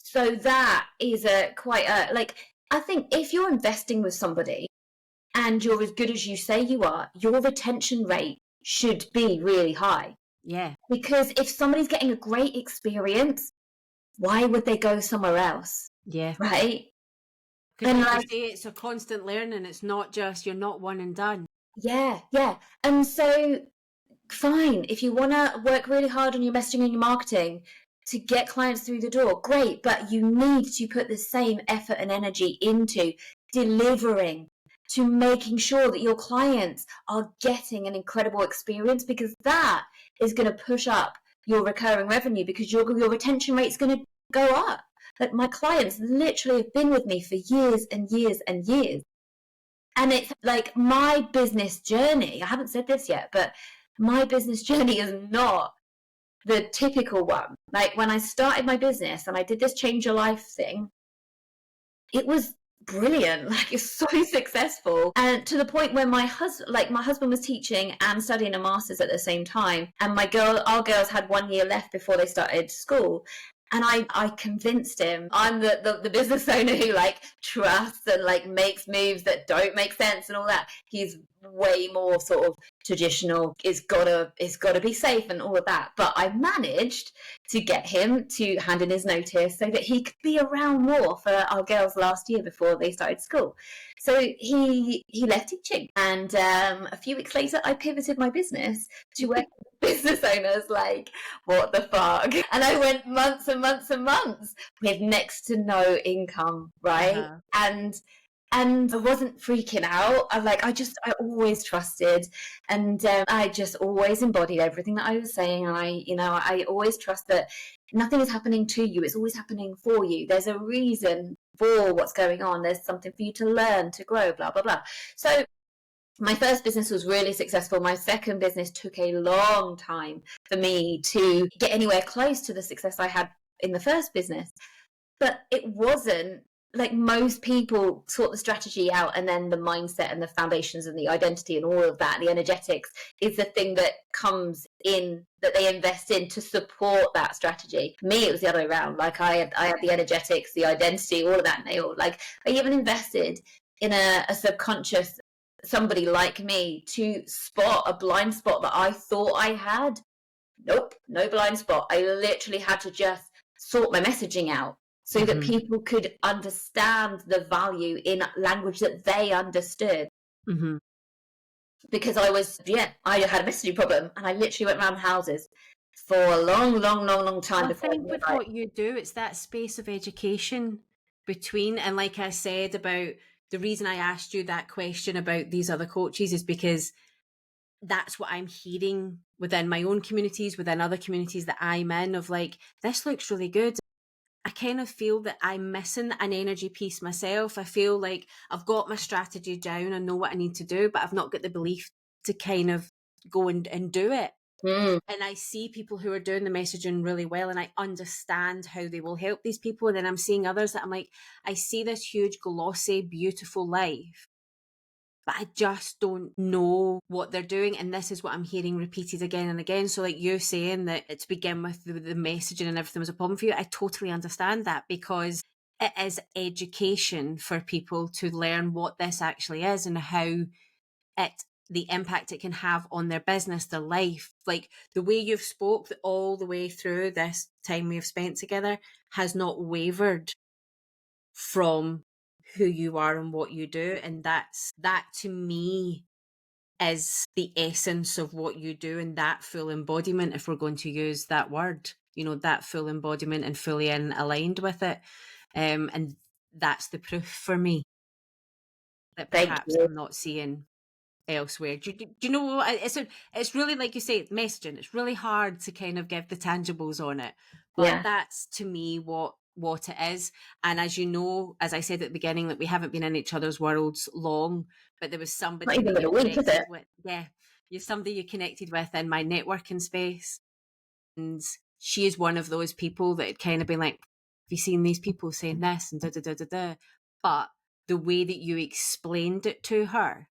So that is like, I think if you're investing with somebody and you're as good as you say you are, your retention rate should be really high. Yeah. Because if somebody's getting a great experience, why would they go somewhere else? Yeah. Right? Because like you say, it's a constant learning. It's not just, you're not one and done. Yeah. And so, fine, if you want to work really hard on your messaging and your marketing to get clients through the door, great, but you need to put the same effort and energy into delivering, to making sure that your clients are getting an incredible experience, because that is going to push up your recurring revenue, because your retention rate is going to go up. Like, my clients literally have been with me for years and years and years. And it's like, my business journey, I haven't said this yet, but my business journey is not the typical one. Like, when I started my business and I did this change your life thing, it was brilliant. Like, it's so successful. And to the point where my husband was teaching and studying a master's at the same time. And our girls had 1 year left before they started school. And I convinced him, I'm the business owner who like trusts and like makes moves that don't make sense and all that. He's way more sort of traditional, it's gotta be safe and all of that. But I managed to get him to hand in his notice so that he could be around more for our girls last year before they started school. So he left teaching, and a few weeks later I pivoted my business to work with business owners. Like, what the fuck? And I went months and months and months with next to no income, right? And I wasn't freaking out. I always trusted, and I just always embodied everything that I was saying. And I always trust that nothing is happening to you. It's always happening for you. There's a reason for what's going on. There's something for you to learn, to grow, blah, blah, blah. So my first business was really successful. My second business took a long time for me to get anywhere close to the success I had in the first business. But it wasn't like, most people sort the strategy out, and then the mindset and the foundations and the identity and all of that, the energetics, is the thing that comes in, that they invest in to support that strategy. For me, it was the other way around. Like, I had the energetics, the identity, all of that nailed. Like, I even invested in a subconscious somebody like me to spot a blind spot that I thought I had. Nope, no blind spot. I literally had to just sort my messaging out, so that people could understand the value in language that they understood. Because I had a messaging problem, and I literally went around houses for a long time. I think with what you do, it's that space of education between. And like I said about the reason I asked you that question about these other coaches is because that's what I'm hearing within my own communities, within other communities that I'm in, of like, this looks really good. I kind of feel that I'm missing an energy piece myself. I feel like I've got my strategy down. I know what I need to do, but I've not got the belief to kind of go and do it. And I see people who are doing the messaging really well, and I understand how they will help these people. And then I'm seeing others that I'm like, I see this huge, glossy, beautiful life, but I just don't know what they're doing. And this is what I'm hearing repeated again and again. So like you're saying that it to begin with the messaging and everything was a problem for you, I totally understand that, because it is education for people to learn what this actually is and how it the impact it can have on their business, their life. Like the way you've spoke all the way through this time we've spent together has not wavered from who you are and what you do. And that to me is the essence of what you do, and that full embodiment, if we're going to use that word, that full embodiment and fully aligned with it. And that's the proof for me that perhaps I'm not seeing elsewhere. Do you know what? It's really, like you say, messaging. It's really hard to kind of give the tangibles on it, but that's to me what it is. And as you know, as I said at the beginning, that we haven't been in each other's worlds long, but there was somebody that you connected with. Yeah, you're somebody you connected with in my networking space, and she is one of those people that had kind of been like, have you seen these people saying this and da da da da da? But the way that you explained it to her,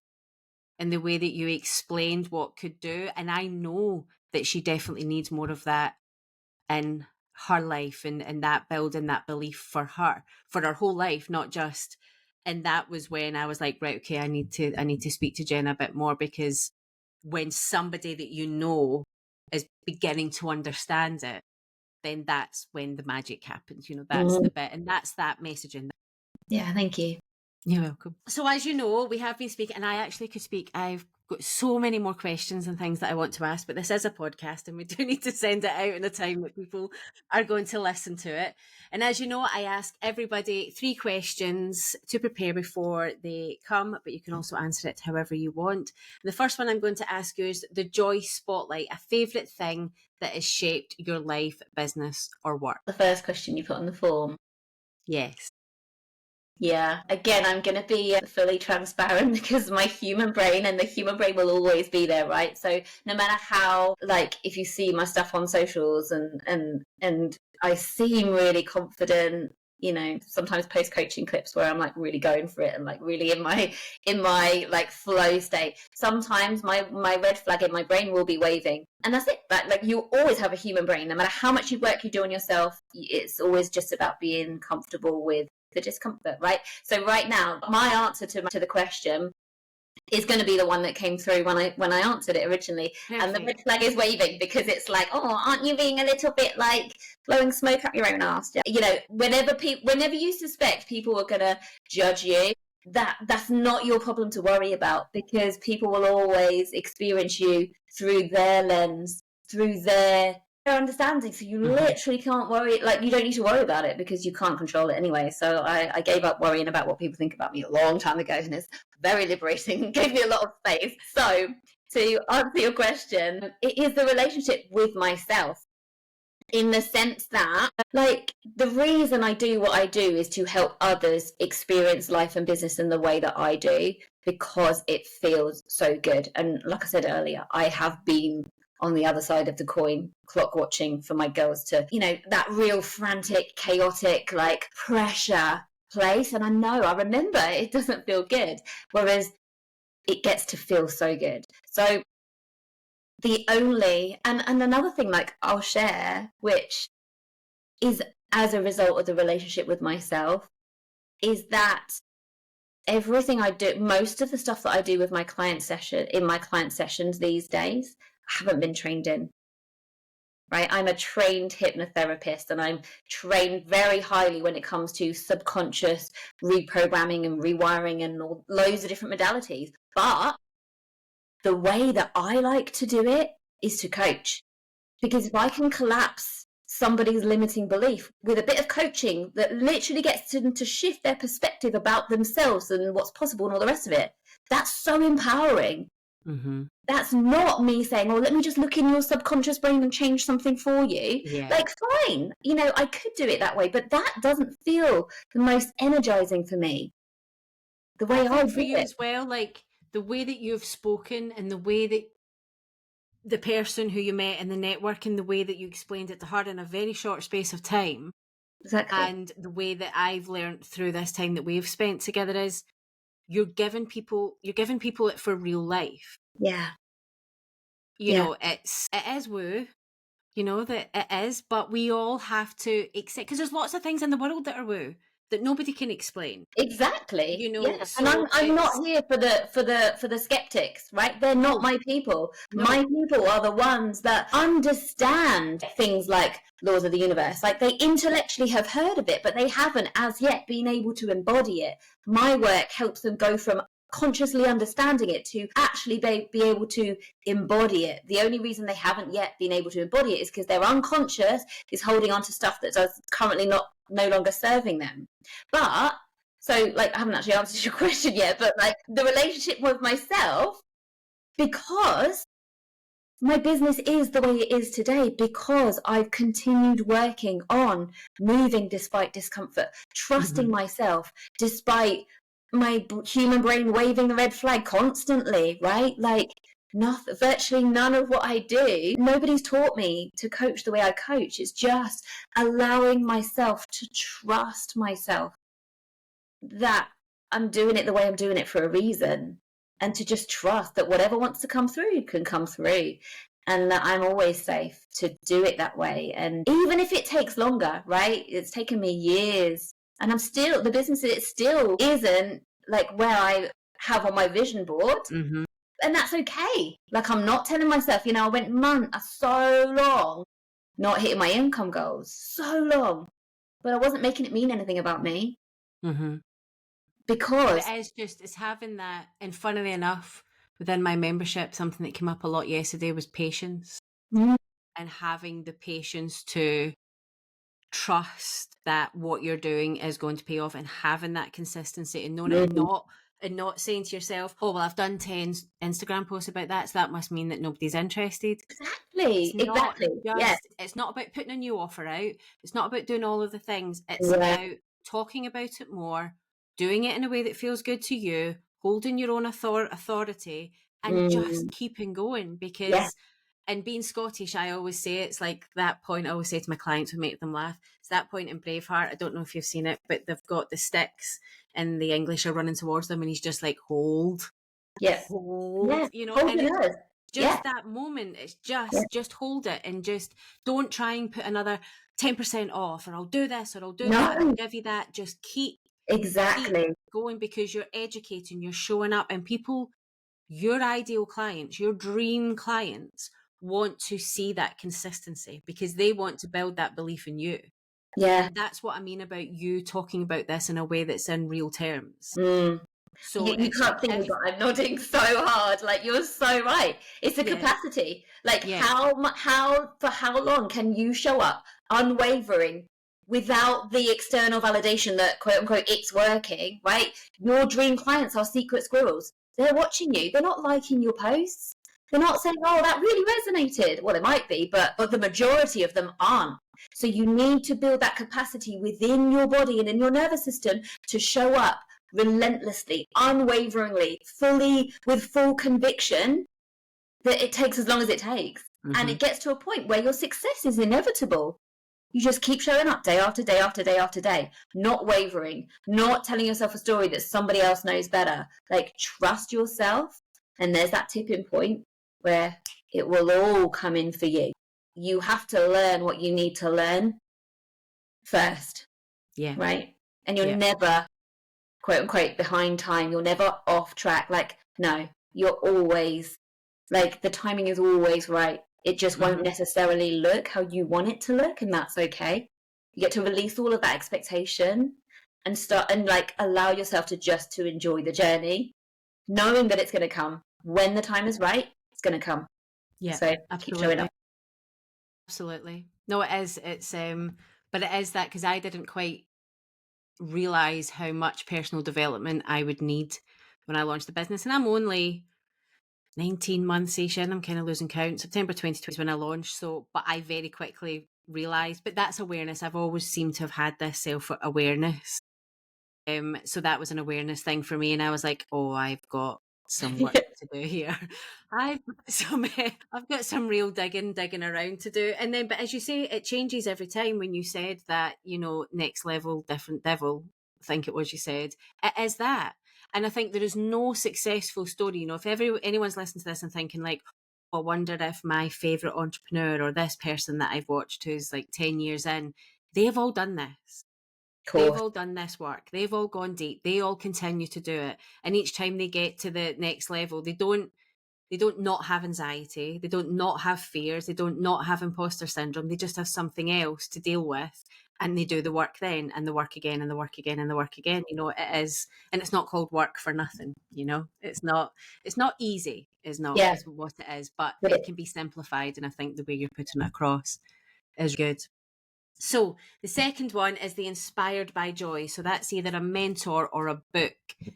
and the way that you explained what could do. And I know that she definitely needs more of that in her life, and that building that belief for her whole life, not just. And that was when I was like, right, okay, I need to speak to Jenna a bit more, because when somebody that is beginning to understand it, then that's when the magic happens. That's the bit, and that's that messaging. Yeah, thank you. You're welcome. So as you know, we have been speaking, and I actually could speak. I've got so many more questions and things that I want to ask, but this is a podcast and we do need to send it out in a time that people are going to listen to it. And as you know, I ask everybody 3 questions to prepare before they come, but you can also answer it however you want. And the first one I'm going to ask you is the joy spotlight, a favourite thing that has shaped your life, business or work. The first question you put on the form. Yes. Yeah, again, I'm going to be fully transparent, because my human brain, and the human brain will always be there, right? So no matter how, like, if you see my stuff on socials and I seem really confident, sometimes post coaching clips where I'm like really going for it and like really in my like flow state. Sometimes my red flag in my brain will be waving, and that's it. But like, you always have a human brain, no matter how much work you do on yourself. It's always just about being comfortable with the discomfort, right? So right now, my answer to the question is going to be the one that came through when I answered it originally. Perfect. And the red flag is waving, because it's like, oh, aren't you being a little bit like blowing smoke up your own ass? Whenever you suspect people are going to judge you, that's not your problem to worry about, because people will always experience you through their lens, through their understanding. So you literally can't worry, like, you don't need to worry about it, because you can't control it anyway. So I gave up worrying about what people think about me a long time ago, and it's very liberating. Gave me a lot of space. So to answer your question, it is the relationship with myself, in the sense that, like, the reason I do what I do is to help others experience life and business in the way that I do, because it feels so good. And like I said earlier, I have been on the other side of the coin, clock watching for my girls to, that real frantic, chaotic, like, pressure place. And I remember it doesn't feel good, whereas it gets to feel so good. So and another thing, like, I'll share, which is as a result of the relationship with myself, is that everything I do, most of the stuff that I do with my client sessions these days, I haven't been trained in, right? I'm a trained hypnotherapist, and I'm trained very highly when it comes to subconscious reprogramming and rewiring and loads of different modalities. But the way that I like to do it is to coach, because if I can collapse somebody's limiting belief with a bit of coaching that literally gets them to shift their perspective about themselves and what's possible and all the rest of it. That's so empowering. Mm-hmm. That's not me saying, oh, let me just look in your subconscious brain and change something for you. Yeah. Like, fine, you know, I could do it that way, but that doesn't feel the most energizing for me. The way I I think for do you it. as well, like the way that you've spoken and the way that the person who you met and the networking, the way that you explained it to her in a very short space of time, Exactly. and the way that I've learned through this time that we've spent together is you're giving people it for real life. Yeah. You know, it is woo, you know, that it is, but we all have to accept, because there's lots of things in the world that are woo that nobody can explain. Exactly. You know, Yeah. so And I'm not here for the skeptics, right? They're not my people. No. My people are the ones that understand things like laws of the universe. Like, they intellectually have heard of it, but they haven't as yet been able to embody it. My work helps them go from consciously understanding it to actually be able to embody it. The only reason they haven't yet been able to embody it is because their unconscious is holding on to stuff that does currently no longer serving them. But so, like, I haven't actually answered your question yet, but like the relationship with myself, because my business is the way it is today, because I've continued working on moving despite discomfort, trusting myself despite my human brain waving the red flag constantly, right? Like, virtually none of what I do, nobody's taught me to coach the way I coach. It's just allowing myself to trust myself that I'm doing it the way I'm doing it for a reason, and to just trust that whatever wants to come through can come through, and that I'm always safe to do it that way. And even if it takes longer, right? It's taken me years, and the business, it still isn't like where I have on my vision board. Mm-hmm. And that's okay. Like, I'm not telling myself, you know, I went so long not hitting my income goals, so long, but I wasn't making it mean anything about me. Mm-hmm. Because it's having that. And funnily enough, within my membership, something that came up a lot yesterday was patience. And having the patience to trust that what you're doing is going to pay off, and having that consistency, and knowing it, and not saying to yourself, oh, well, I've done 10 Instagram posts about that, so that must mean that nobody's interested. Exactly. It's not about putting a new offer out. It's not about doing all of the things. It's about talking about it more, doing it in a way that feels good to you, holding your own authority, and just keeping going. Because and being Scottish, I always say, it's like that point I always say to my clients who make them laugh. It's that point in Braveheart. I don't know if you've seen it, but they've got the sticks and the English are running towards them, and he's just like, hold. Hold. You know, and it's just that moment. It's just hold it, and just don't try and put another 10% off, or I'll do this, or I'll do that, and I'll give you that. Just keep going, because you're educating, you're showing up, and people, your ideal clients, your dream clients, want to see that consistency, because they want to build that belief in you. And that's what I mean about you talking about this in a way that's in real terms. So you can't see me, but I'm nodding so hard. Like, you're so right. It's a capacity. Like, how for how long can you show up unwavering without the external validation that, quote unquote, it's working, right? Your dream clients are secret squirrels. They're watching you. They're not liking your posts. They're not saying, oh, that really resonated. Well, it might be, but the majority of them aren't. So you need to build that capacity within your body and in your nervous system to show up relentlessly, unwaveringly, fully, with full conviction that it takes as long as it takes. And it gets to a point where your success is inevitable. You just keep showing up day after day after day after day, not wavering, not telling yourself a story that somebody else knows better. Like, trust yourself. And there's that tipping point where it will all come in for you. You have to learn what you need to learn first. Yeah. Right? And you're never, quote unquote, behind time. You're never off track. Like, no, you're always, like, the timing is always right. It just won't necessarily look how you want it to look, and that's okay. You get to release all of that expectation and start and, like, allow yourself to enjoy the journey, knowing that it's going to come. When the time is right, it's going to come. Yeah, so absolutely. Keep showing up. Absolutely. No, it is. It's but it is that because I didn't quite realize how much personal development I would need when I launched the business, and I'm only 19 months ish in. I'm kind of losing count. September 2020 is when I launched. So, but I very quickly realized, but that's awareness. I've always seemed to have had this self awareness. So that was an awareness thing for me. And I was like, oh, I've got some work to do here. I've got some, I've got some real digging around to do. And then, but as you say, it changes every time. When you said that, next level, different devil, I think it was you said, it is that. And I think there is no successful story. If anyone's listening to this and thinking like, I wonder if my favorite entrepreneur or this person that I've watched who's like 10 years in, they've all done this. They've Cool. all done this work. They've all gone deep. They all continue to do it. And each time they get to the next level, they don't not have anxiety. They don't not have fears. They don't not have imposter syndrome. They just have something else to deal with. And they do the work then and the work again and the work again and the work again. It is, and it's not called work for nothing. It's not easy Yeah. is what it is, but But it can be simplified. And I think the way you're putting it across is good. So the second one is the inspired by joy. So that's either a mentor or a book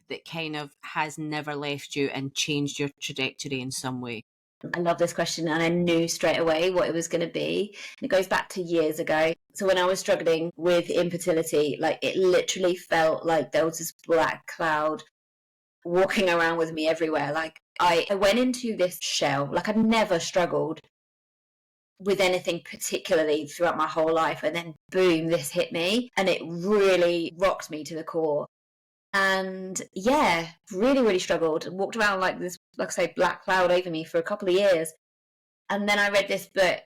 that kind of has never left you and changed your trajectory in some way. I love this question, and I knew straight away what it was going to be. It goes back to years ago. So when I was struggling with infertility, like it literally felt like there was this black cloud walking around with me everywhere. Like I went into this shell. Like I'd never struggled with anything particularly throughout my whole life, and then boom, this hit me, and it really rocked me to the core. And yeah, really, really struggled. Walked around like this, like I say, black cloud over me for a couple of years. And then I read this book,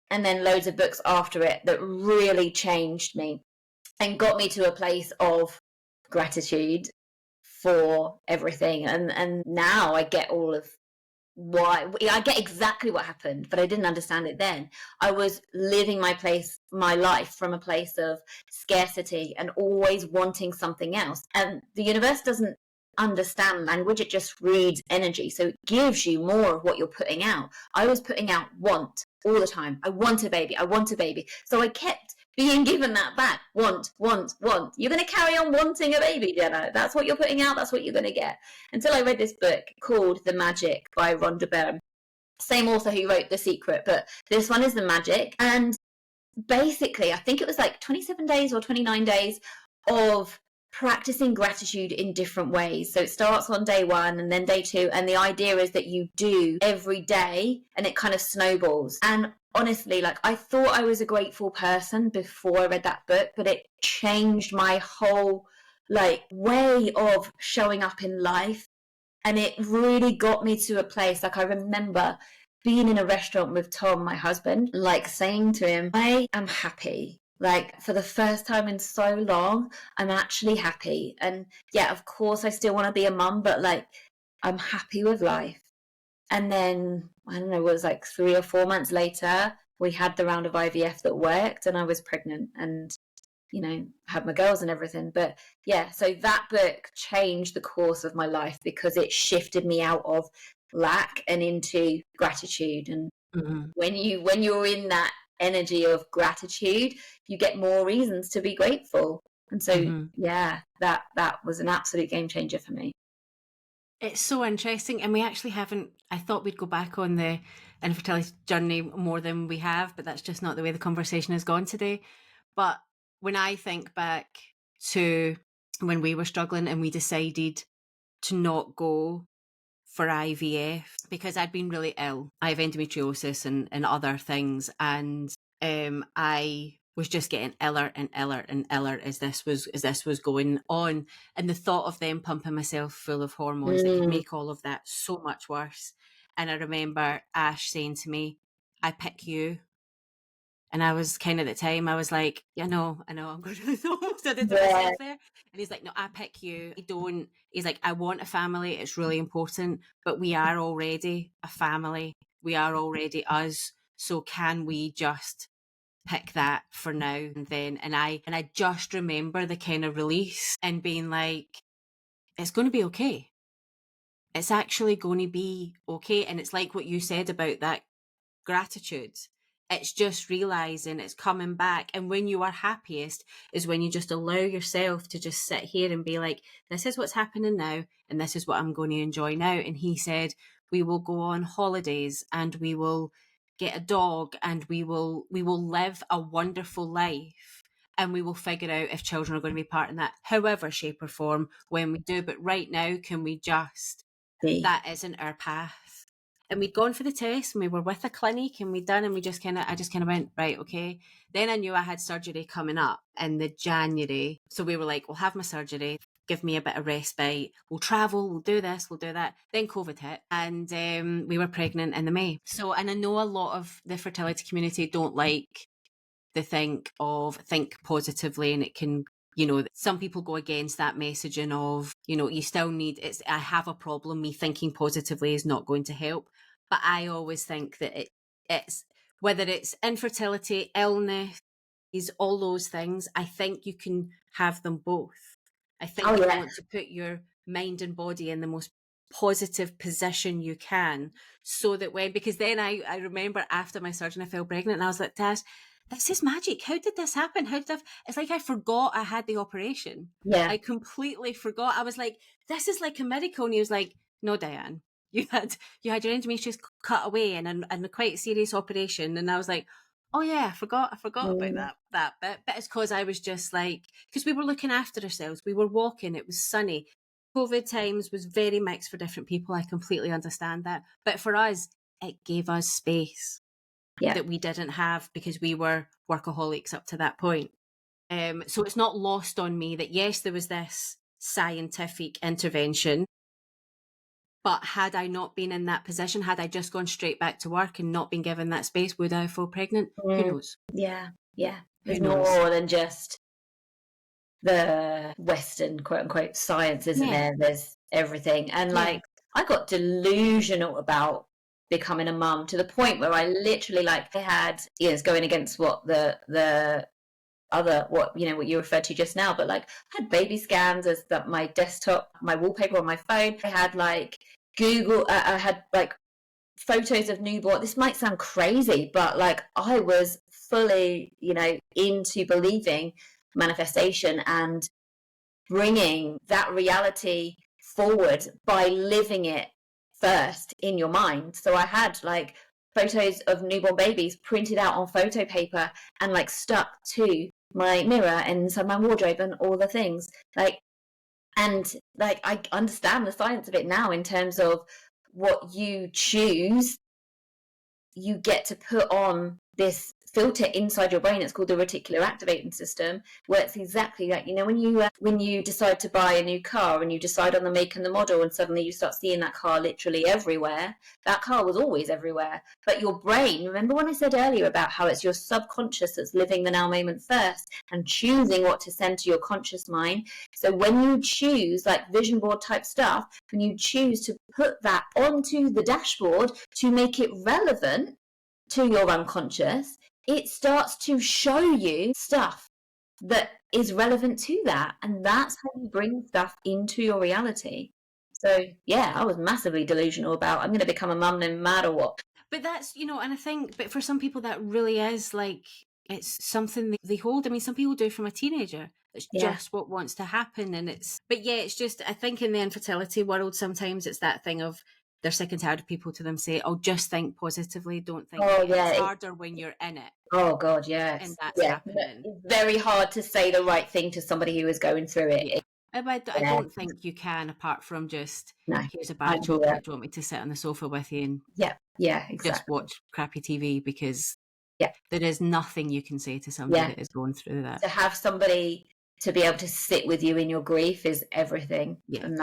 and then loads of books after it that really changed me and got me to a place of gratitude for everything. And now I get all of why. I get exactly what happened, but I didn't understand it then. I was living my life from a place of scarcity and always wanting something else. And the universe doesn't understand language, it just reads energy. So it gives you more of what you're putting out. I was putting out want all the time. I want a baby. I want a baby. So I kept being given that back. Want, want, want. You're going to carry on wanting a baby, Jenna. That's what you're putting out. That's what you're going to get. Until I read this book called The Magic by Rhonda Byrne. Same author who wrote The Secret, but this one is The Magic. And basically, I think it was like 27 days or 29 days of practicing gratitude in different ways. So it starts on day one and then day two. And the idea is that you do every day and it kind of snowballs. And honestly, like I thought I was a grateful person before I read that book, but it changed my whole like way of showing up in life. And it really got me to a place, like I remember being in a restaurant with Tom, my husband, like saying to him, I am happy. Like for the first time in so long, I'm actually happy. And yeah, of course, I still want to be a mum, but like I'm happy with life. And then, I don't know, it was like 3 or 4 months later, we had the round of IVF that worked and I was pregnant and, had my girls and everything. But yeah, so that book changed the course of my life because it shifted me out of lack and into gratitude. And when you're in that energy of gratitude, you get more reasons to be grateful. And so yeah, that was an absolute game changer for me. It's so interesting. And we actually haven't, I thought we'd go back on the infertility journey more than we have, but that's just not the way the conversation has gone today. But when I think back to when we were struggling and we decided to not go for IVF because I'd been really ill. I have endometriosis and other things. And I was just getting iller and iller and iller as this was going on. And the thought of them pumping myself full of hormones that could make all of that so much worse. And I remember Ash saying to me, I pick you. And I was kind of at the time, I was like, yeah, I know, I'm going to almost did it to myself there. And he's like, no, I pick you. I don't. He's like, I want a family. It's really important, but we are already a family. We are already us. So can we just pick that for now and then? And I just remember the kind of release and being like, it's going to be okay. It's actually going to be okay. And it's like what you said about that gratitude. It's just realizing it's coming back. And when you are happiest is when you just allow yourself to just sit here and be like, this is what's happening now, and this is what I'm going to enjoy now. And he said, we will go on holidays and we will get a dog and we will live a wonderful life, and we will figure out if children are going to be part in that, however shape or form, when we do. But right now, can we just, that isn't our path. And we'd gone for the test and we were with a clinic and we'd done, and I just kind of went, right, okay. Then I knew I had surgery coming up in the January. So we were like, we'll have my surgery, give me a bit of respite. We'll travel, we'll do this, we'll do that. Then COVID hit and we were pregnant in the May. So, and I know a lot of the fertility community don't like the think positively, and it can, some people go against that messaging of, you still need, I have a problem, me thinking positively is not going to help. But I always think that it's, whether it's infertility, illness, all those things, I think you can have them both. I think you want to put your mind and body in the most positive position you can, so that because then I remember after my surgery I fell pregnant and I was like, Dad, this is magic. How did this happen? It's like I forgot I had the operation. Yeah. I completely forgot. I was like, this is like a miracle. And he was like, no, Diane, you had your endometrius cut away and a quite serious operation. And I was like, oh yeah, I forgot about that bit. But it's because I was just like, because we were looking after ourselves. We were walking. It was sunny. COVID times was very mixed for different people. I completely understand that. But for us, it gave us space that we didn't have because we were workaholics up to that point. So it's not lost on me that, yes, there was this scientific intervention, but had I not been in that position, had I just gone straight back to work and not been given that space, would I fall pregnant? Who knows? Yeah. There's more than just the Western quote unquote science, isn't there? There's everything. And like, I got delusional about becoming a mum to the point where I literally I had, it's going against what the other, what you referred to just now, but I had baby scans as my desktop, my wallpaper on my phone. I had Google, I had photos of newborn. This might sound crazy, but I was fully, into believing manifestation and bringing that reality forward by living it first in your mind. So I had photos of newborn babies printed out on photo paper and stuck to my mirror inside my wardrobe and all the things. I understand the science of it now in terms of what you choose, you get to put on this filter inside your brain. It's called the reticular activating system. Works exactly like, when you decide to buy a new car and you decide on the make and the model, and suddenly you start seeing that car literally everywhere. That car was always everywhere, but your brain, remember when I said earlier about how it's your subconscious that's living the now moment first and choosing what to send to your conscious mind. So when you choose vision board type stuff, when you choose to put that onto the dashboard to make it relevant to your unconscious, it starts to show you stuff that is relevant to that. And that's how you bring stuff into your reality. So yeah, I was massively delusional about, I'm going to become a mum no matter what. But that's, and I think, but for some people that really is it's something they hold. I mean, some people do from a teenager. It's just what wants to happen. And it's just, I think in the infertility world, sometimes it's that thing of, they're sick and tired of people to them say, oh, just think positively, don't think. It's harder when you're in it. Oh God, yes. And that's happening. It's very hard to say the right thing to somebody who is going through it. I don't think you can, apart from just, here's a bag of chocolate, do you want me to sit on the sofa with you and exactly. just watch crappy TV? Because there is nothing you can say to somebody that is going through that. To have somebody to be able to sit with you in your grief is everything. And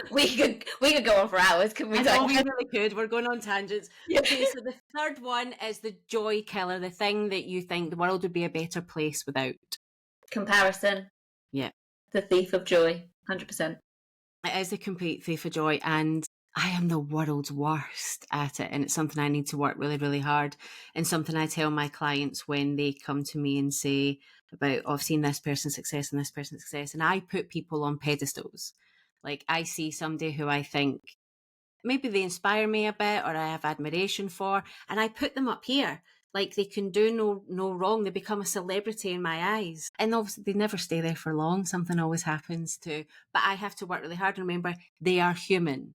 we could go on for hours, couldn't we? We really could. We're going on tangents. Okay, so the third one is the joy killer, the thing that you think the world would be a better place without. Comparison. The thief of joy, 100%. It is a complete thief of joy, and I am the world's worst at it, and it's something I need to work really, really hard, and something I tell my clients when they come to me and say about, oh, I've seen this person's success and this person's success, and I put people on pedestals. I see somebody who I think maybe they inspire me a bit, or I have admiration for, and I put them up here. Like, they can do no wrong. They become a celebrity in my eyes. And obviously they never stay there for long. Something always happens but I have to work really hard and remember they are human.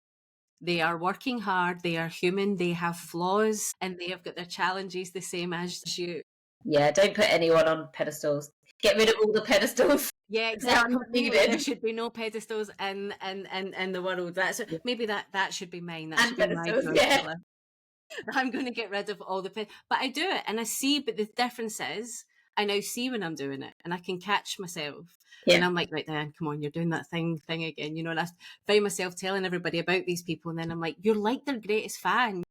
They are working hard. They are human. They have flaws and they have got their challenges the same as you. Yeah, don't put anyone on pedestals. Get rid of all the pedestals. Yeah, They're completely. There unneeded. should be no pedestals in the world. That's maybe that should be mine. That And should be my pedestals, joy yeah. killer. I'm going to get rid of all the but I do it and I see. But the difference is, I now see when I'm doing it, and I can catch myself. Yeah. And I'm like, right, Diane, come on, you're doing that thing again. You know, and I find myself telling everybody about these people, and then I'm like, you're like their greatest fan.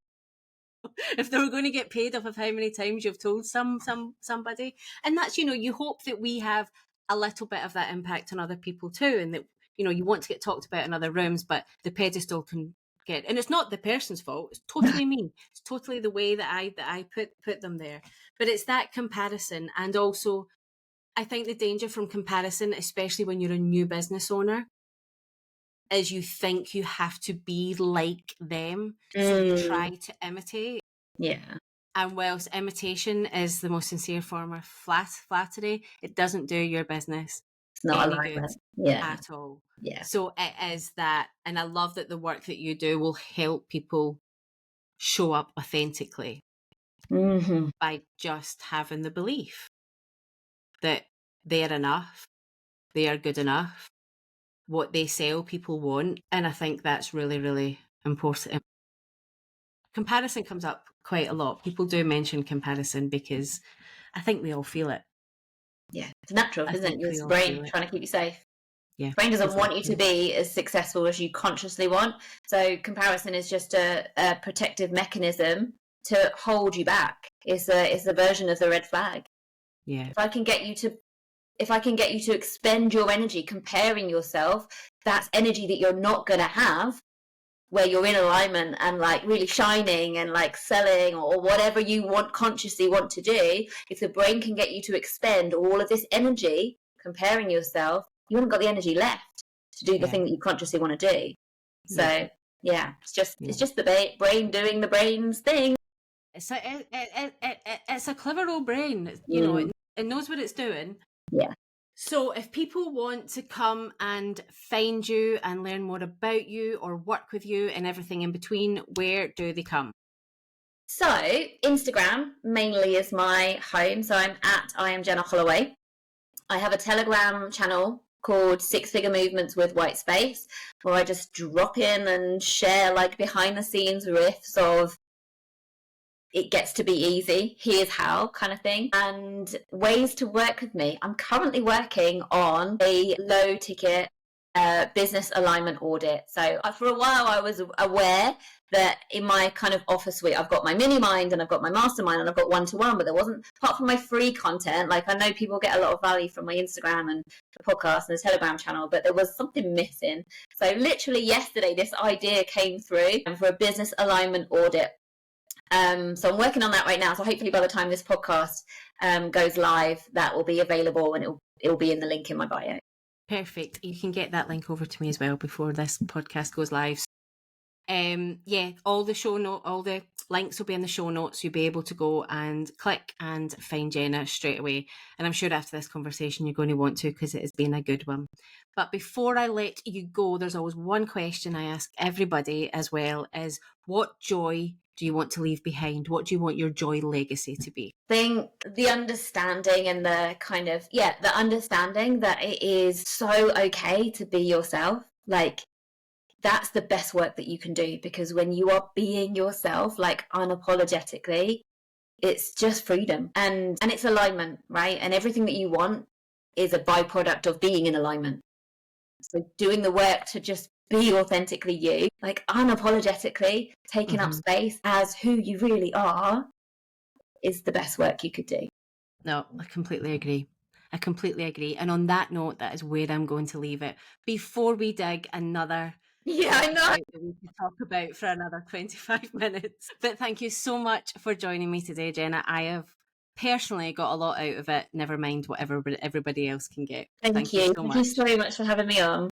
If they were going to get paid off of how many times you've told somebody, and that's, you know, you hope that we have a little bit of that impact on other people too, and that, you know, you want to get talked about in other rooms, but the pedestal can get, and it's not the person's fault, it's totally me, it's totally the way that I put them there. But it's that comparison, and also I think the danger from comparison, especially when you're a new business owner, is you think you have to be like them, so you try to imitate. Yeah. And whilst imitation is the most sincere form of flattery, it doesn't do your business It's not any alignment. good Yeah. at all. Yeah. So it is that, and I love that the work that you do will help people show up authentically by just having the belief that they're enough, they are good enough, what they sell people want. And I think that's really, really important. Comparison comes up quite a lot. People do mention comparison because I think we all feel it. Yeah, it's natural, isn't it? It's the brain trying to keep you safe. Yeah, brain doesn't want you to be as successful as you consciously want. So comparison is just a protective mechanism to hold you back. It's a version of the red flag. Yeah. If I can get you to expend your energy comparing yourself, that's energy that you're not going to have where you're in alignment and like really shining and like selling or whatever you consciously want to do. If the brain can get you to expend all of this energy comparing yourself, you haven't got the energy left to do the thing that you consciously want to do. So it's just the brain doing the brain's thing. It's a clever old brain. You know, it knows what it's doing. Yeah. So if people want to come and find you and learn more about you or work with you and everything in between, where do they come? So Instagram mainly is my home. So I am Jenna Holloway. I have a Telegram channel called 6 Figure Movements with White Space, where I just drop in and share like behind the scenes riffs of it gets to be easy, here's how kind of thing, and ways to work with me. I'm currently working on a low ticket business alignment audit. So for a while I was aware that in my kind of offer suite, I've got my mini mind and I've got my mastermind and I've got one-to-one, but there wasn't, apart from my free content, like I know people get a lot of value from my Instagram and the podcast and the Telegram channel, but there was something missing. So literally yesterday, this idea came through for a business alignment audit. So I'm working on that right now. So hopefully by the time this podcast goes live, that will be available and it'll be in the link in my bio. Perfect. You can get that link over to me as well before this podcast goes live. All the links will be in the show notes. You'll be able to go and click and find Jenna straight away. And I'm sure after this conversation, you're going to want to, because it has been a good one. But before I let you go, there's always one question I ask everybody as well, is what joy do you want to leave behind? What do you want your joy legacy to be? I think the understanding and the kind of, the understanding that it is so okay to be yourself. Like, that's the best work that you can do, because when you are being yourself, like unapologetically, it's just freedom and it's alignment, right? And everything that you want is a byproduct of being in alignment. So doing the work to just be authentically you, like unapologetically taking up space as who you really are, is the best work you could do. No, I completely agree. And on that note, that is where I'm going to leave it. Before we dig another I know that we could talk about for another 25 minutes. But thank you so much for joining me today, Jenna. I have personally got a lot out of it, never mind what everybody else can get. Thank you so much for having me on.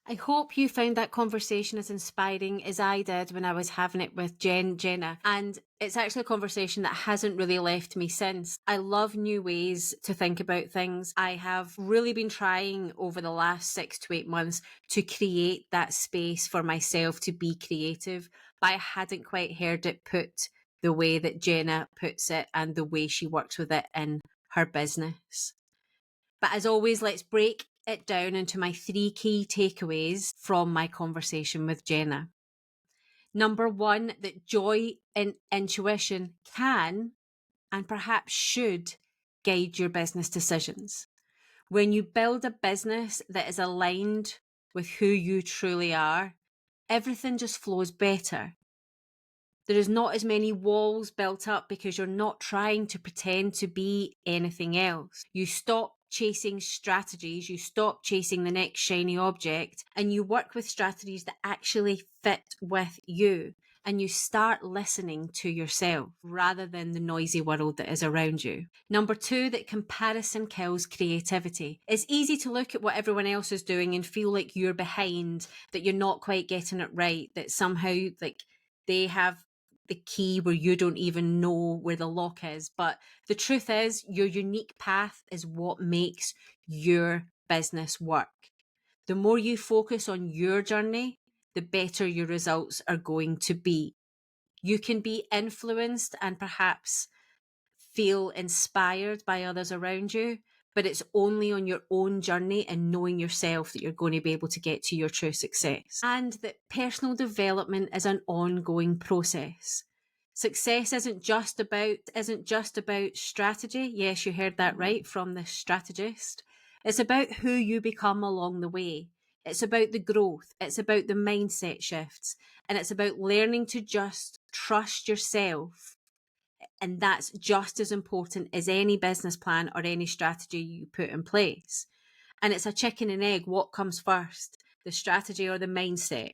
I hope you found that conversation as inspiring as I did when I was having it with Jenna. And it's actually a conversation that hasn't really left me since. I love new ways to think about things. I have really been trying over the last 6 to 8 months to create that space for myself to be creative, but I hadn't quite heard it put the way that Jenna puts it and the way she works with it in her business. But as always, let's break it down into my 3 key takeaways from my conversation with Jenna. Number 1, that joy and intuition can and perhaps should guide your business decisions. When you build a business that is aligned with who you truly are, everything just flows better. There is not as many walls built up because you're not trying to pretend to be anything else. You stop chasing strategies, you stop chasing the next shiny object, and you work with strategies that actually fit with you. And you start listening to yourself rather than the noisy world that is around you. Number 2, that comparison kills creativity. It's easy to look at what everyone else is doing and feel like you're behind, that you're not quite getting it right, that somehow like they have the key where you don't even know where the lock is. But the truth is, your unique path is what makes your business work. The more you focus on your journey, the better your results are going to be. You can be influenced and perhaps feel inspired by others around you, but it's only on your own journey and knowing yourself that you're going to be able to get to your true success. And that personal development is an ongoing process. Success isn't just about strategy. Yes, you heard that right from the strategist. It's about who you become along the way. It's about the growth. It's about the mindset shifts. And it's about learning to just trust yourself. And that's just as important as any business plan or any strategy you put in place. And it's a chicken and egg. What comes first, the strategy or the mindset?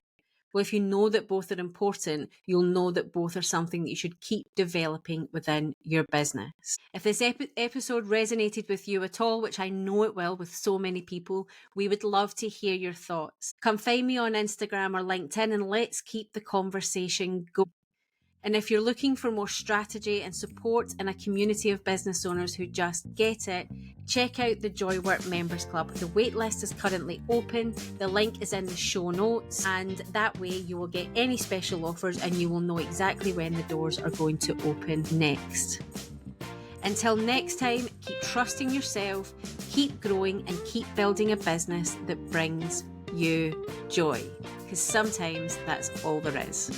Well, if you know that both are important, you'll know that both are something that you should keep developing within your business. If this episode resonated with you at all, which I know it will with so many people, we would love to hear your thoughts. Come find me on Instagram or LinkedIn and let's keep the conversation going. And if you're looking for more strategy and support in a community of business owners who just get it, check out the Joywork Members Club. The waitlist is currently open. The link is in the show notes, and that way you will get any special offers and you will know exactly when the doors are going to open next. Until next time, keep trusting yourself, keep growing, and keep building a business that brings you joy. Because sometimes that's all there is.